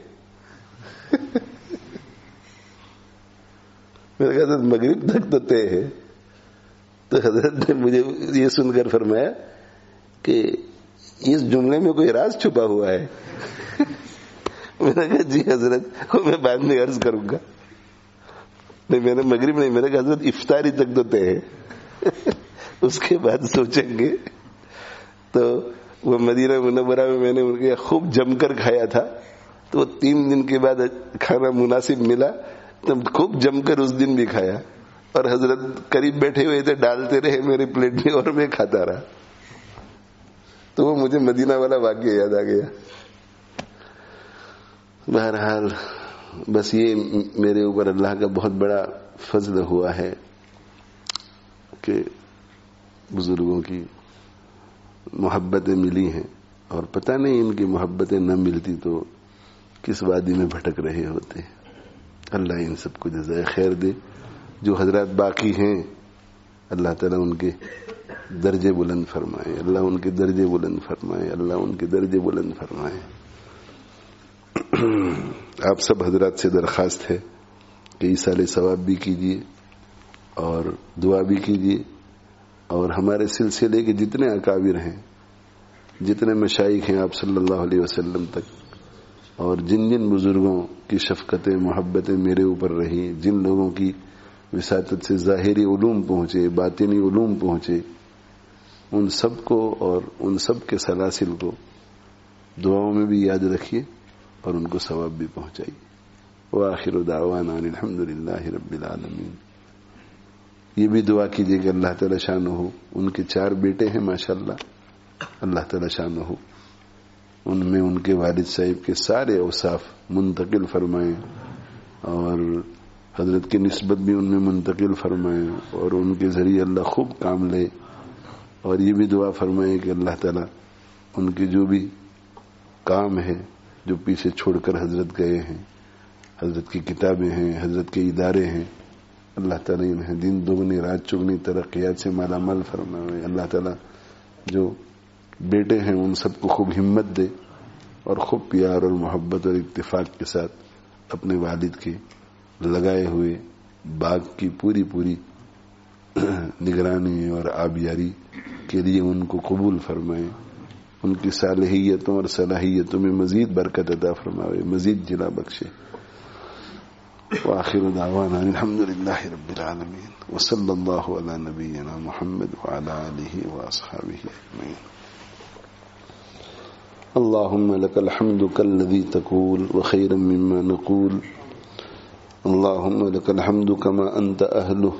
میں نے کہا حضرت مغرب تک تو طے ہے. تو حضرت نے مجھے یہ سن کر فرمایا کہ اس جملے میں کوئی راز چھپا ہوا ہے. میں نے کہا جی حضرت وہ میں بعد میں عرض کروں گا. نہیں میں نے مغرب نہیں، میں نے کہا حضرت افطاری تک تو طے ہے، اس کے بعد سوچیں گے. تو وہ مدینہ منورہ میں میں نے ان کے خوب جم کر کھایا تھا. تو 3 دن کے بعد کھانا مناسب ملا تو خوب جم کر اس دن بھی کھایا. اور حضرت قریب بیٹھے ہوئے تھے، ڈالتے رہے میرے پلیٹ میں اور میں کھاتا رہا. تو وہ مجھے مدینہ والا واقعہ یاد آ گیا. بہرحال بس یہ میرے اوپر اللہ کا بہت بڑا فضل ہوا ہے کہ بزرگوں کی محبتیں ملی ہیں، اور پتہ نہیں ان کی محبتیں نہ ملتی تو کس وادی میں بھٹک رہے ہوتے. اللہ ان سب کو جزائے خیر دے. جو حضرات باقی ہیں اللہ تعالیٰ ان کے درجے بلند فرمائے، اللہ ان کے درجے بلند فرمائے، اللہ ان کے درجے بلند فرمائے. آپ سب حضرات سے درخواست ہے کہ ایصال ثواب بھی کیجیے اور دعا بھی کیجیے، اور ہمارے سلسلے کے جتنے اکابر ہیں، جتنے مشائخ ہیں آپ صلی اللہ علیہ وسلم تک، اور جن جن بزرگوں کی شفقتیں محبتیں میرے اوپر رہی، جن لوگوں کی وساطت سے ظاہری علوم پہنچے، باطنی علوم پہنچے، ان سب کو اور ان سب کے سلاسل کو دعاؤں میں بھی یاد رکھیے اور ان کو ثواب بھی پہنچائیے. وآخر دعوانا الحمدللہ رب العالمین. یہ بھی دعا کیجیے کہ اللہ تعالی شانہ ان کے 4 بیٹے ہیں ماشاءاللہ، اللہ تعالی شانہ ان میں ان کے والد صاحب کے سارے اوصاف منتقل فرمائیں اور حضرت کی نسبت بھی ان میں منتقل فرمائیں، اور ان کے ذریعے اللہ خوب کام لے. اور یہ بھی دعا فرمائیں کہ اللہ تعالی ان کے جو بھی کام ہے جو پیچھے چھوڑ کر حضرت گئے ہیں، حضرت کی کتابیں ہیں، حضرت کے ادارے ہیں، اللہ تعالیٰ انہیں دن دگنی رات چگنی ترقیات سے مالا مال فرمائے. اللہ تعالیٰ جو بیٹے ہیں ان سب کو خوب ہمت دے اور خوب پیار اور محبت اور اتفاق کے ساتھ اپنے والد کے لگائے ہوئے باغ کی پوری نگرانی اور آبیاری کے لیے ان کو قبول فرمائے. ان کی صالحیتوں اور صلاحیتوں میں مزید برکت عطا فرمائے، مزید جلا بخشے. وآخر دعوانا الحمدللہ رب العالمین وصلی اللہ علی نبینا محمد وعلی آلہ واصحابہ اجمعین. اللہم لک الحمد کالذی تقول وخیرا مما نقول. اللہم لک الحمد کما انت اہلہ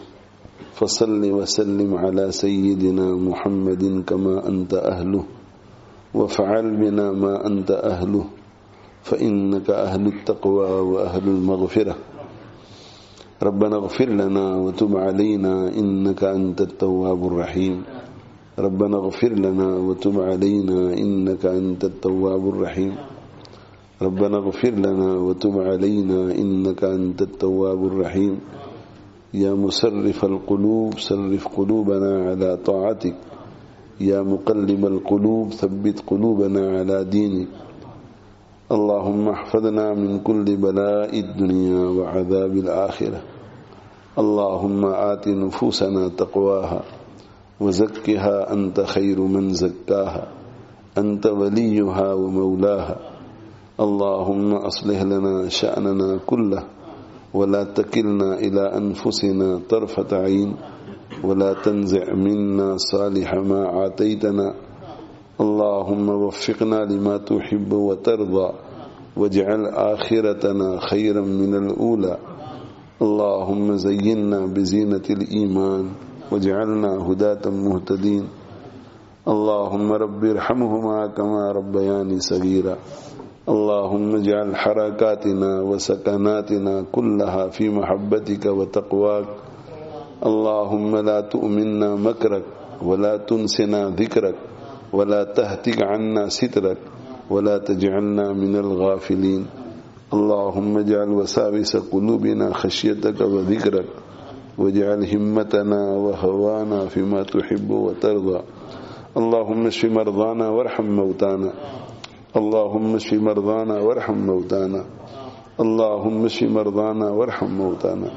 فصل وسلم علی سیدنا محمد کما انت اہلہ وفعل بنا ما انت اہلہ فإنك أهل التقوى وأهل المغفرة. ربنا اغفر لنا وتب علينا إنك أنت التواب الرحيم. ربنا اغفر لنا وتب علينا إنك أنت التواب الرحيم. ربنا اغفر لنا وتب علينا إنك أنت التواب الرحيم. يا مصرف القلوب صرف قلوبنا على طاعتك. يا مقلب القلوب ثبت قلوبنا على دينك. اللهم احفظنا من كل بلاء الدنيا وعذاب الآخرة. اللهم آت نفوسنا تقواها وزكها أنت خير من زكاها أنت وليها ومولاها. اللهم أصلح لنا شأننا كله ولا تكلنا إلى أنفسنا طرفة عين ولا تنزع منا صالح ما عاتيتنا. اللهم وفقنا لما تحب وترضى واجعل آخرتنا خيرا من الأولى. اللهم زينا بزينة الإيمان واجعلنا هداة مهتدين. اللهم رب ارحمهما كما ربياني صغيرا. اللهم اجعل حركاتنا وسكناتنا كلها في محبتك وتقواك. اللهم لا تؤمنا مكرك ولا تنسنا ذكرك ولا تهتك عنا سترك ولا تجعلنا من الغافلين. اللهم اجعل وساوس قلوبنا خشيتك وذكرك واجعل همتنا وهوانا فيما تحب وترضى. اللهم اشف مرضانا وارحم موتانا. اللهم اشف مرضانا وارحم موتانا. اللهم اشف مرضانا وارحم موتانا.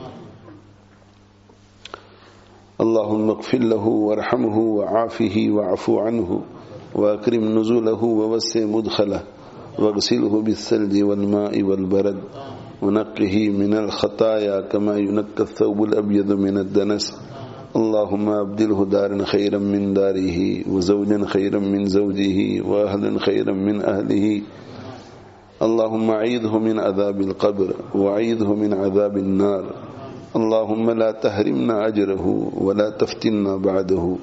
اللهم اغفر له وارحمه وعافه واعف عنه واكرم نزوله ووسع مدخله واغسله بالثلج والماء والبرد ونقه من الخطايا كما ينقى الثوب الأبيض من الدنس. اللهم أبدله دارا خيرا من داره وزوجا خيرا من زوجه وأهلا خيرا من أهله. اللهم أعيذه من عذاب القبر وأعيذه من عذاب النار. اللهم لا تحرمنا أجره ولا تفتنا بعده.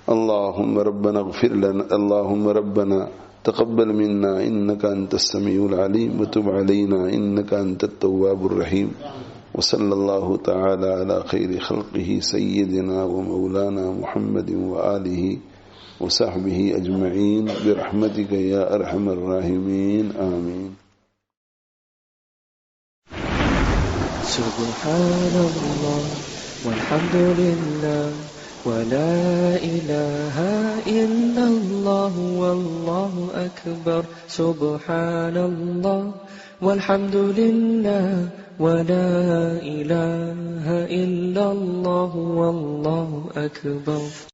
اللهم ربنا اغفر لنا. اللهم ربنا تقبل منا إنك أنت السميع العليم وتب علينا إنك أنت التواب الرحيم. وصلى الله تعالى على خير خلقه سيدنا ومولانا محمد وآله وصحبه أجمعين برحمتك يا أرحم الراحمين. آمين. سبحان الله والحمد لله ولا إله إلا الله والله أكبر. سبحان الله والحمد لله ولا إله إلا الله والله أكبر.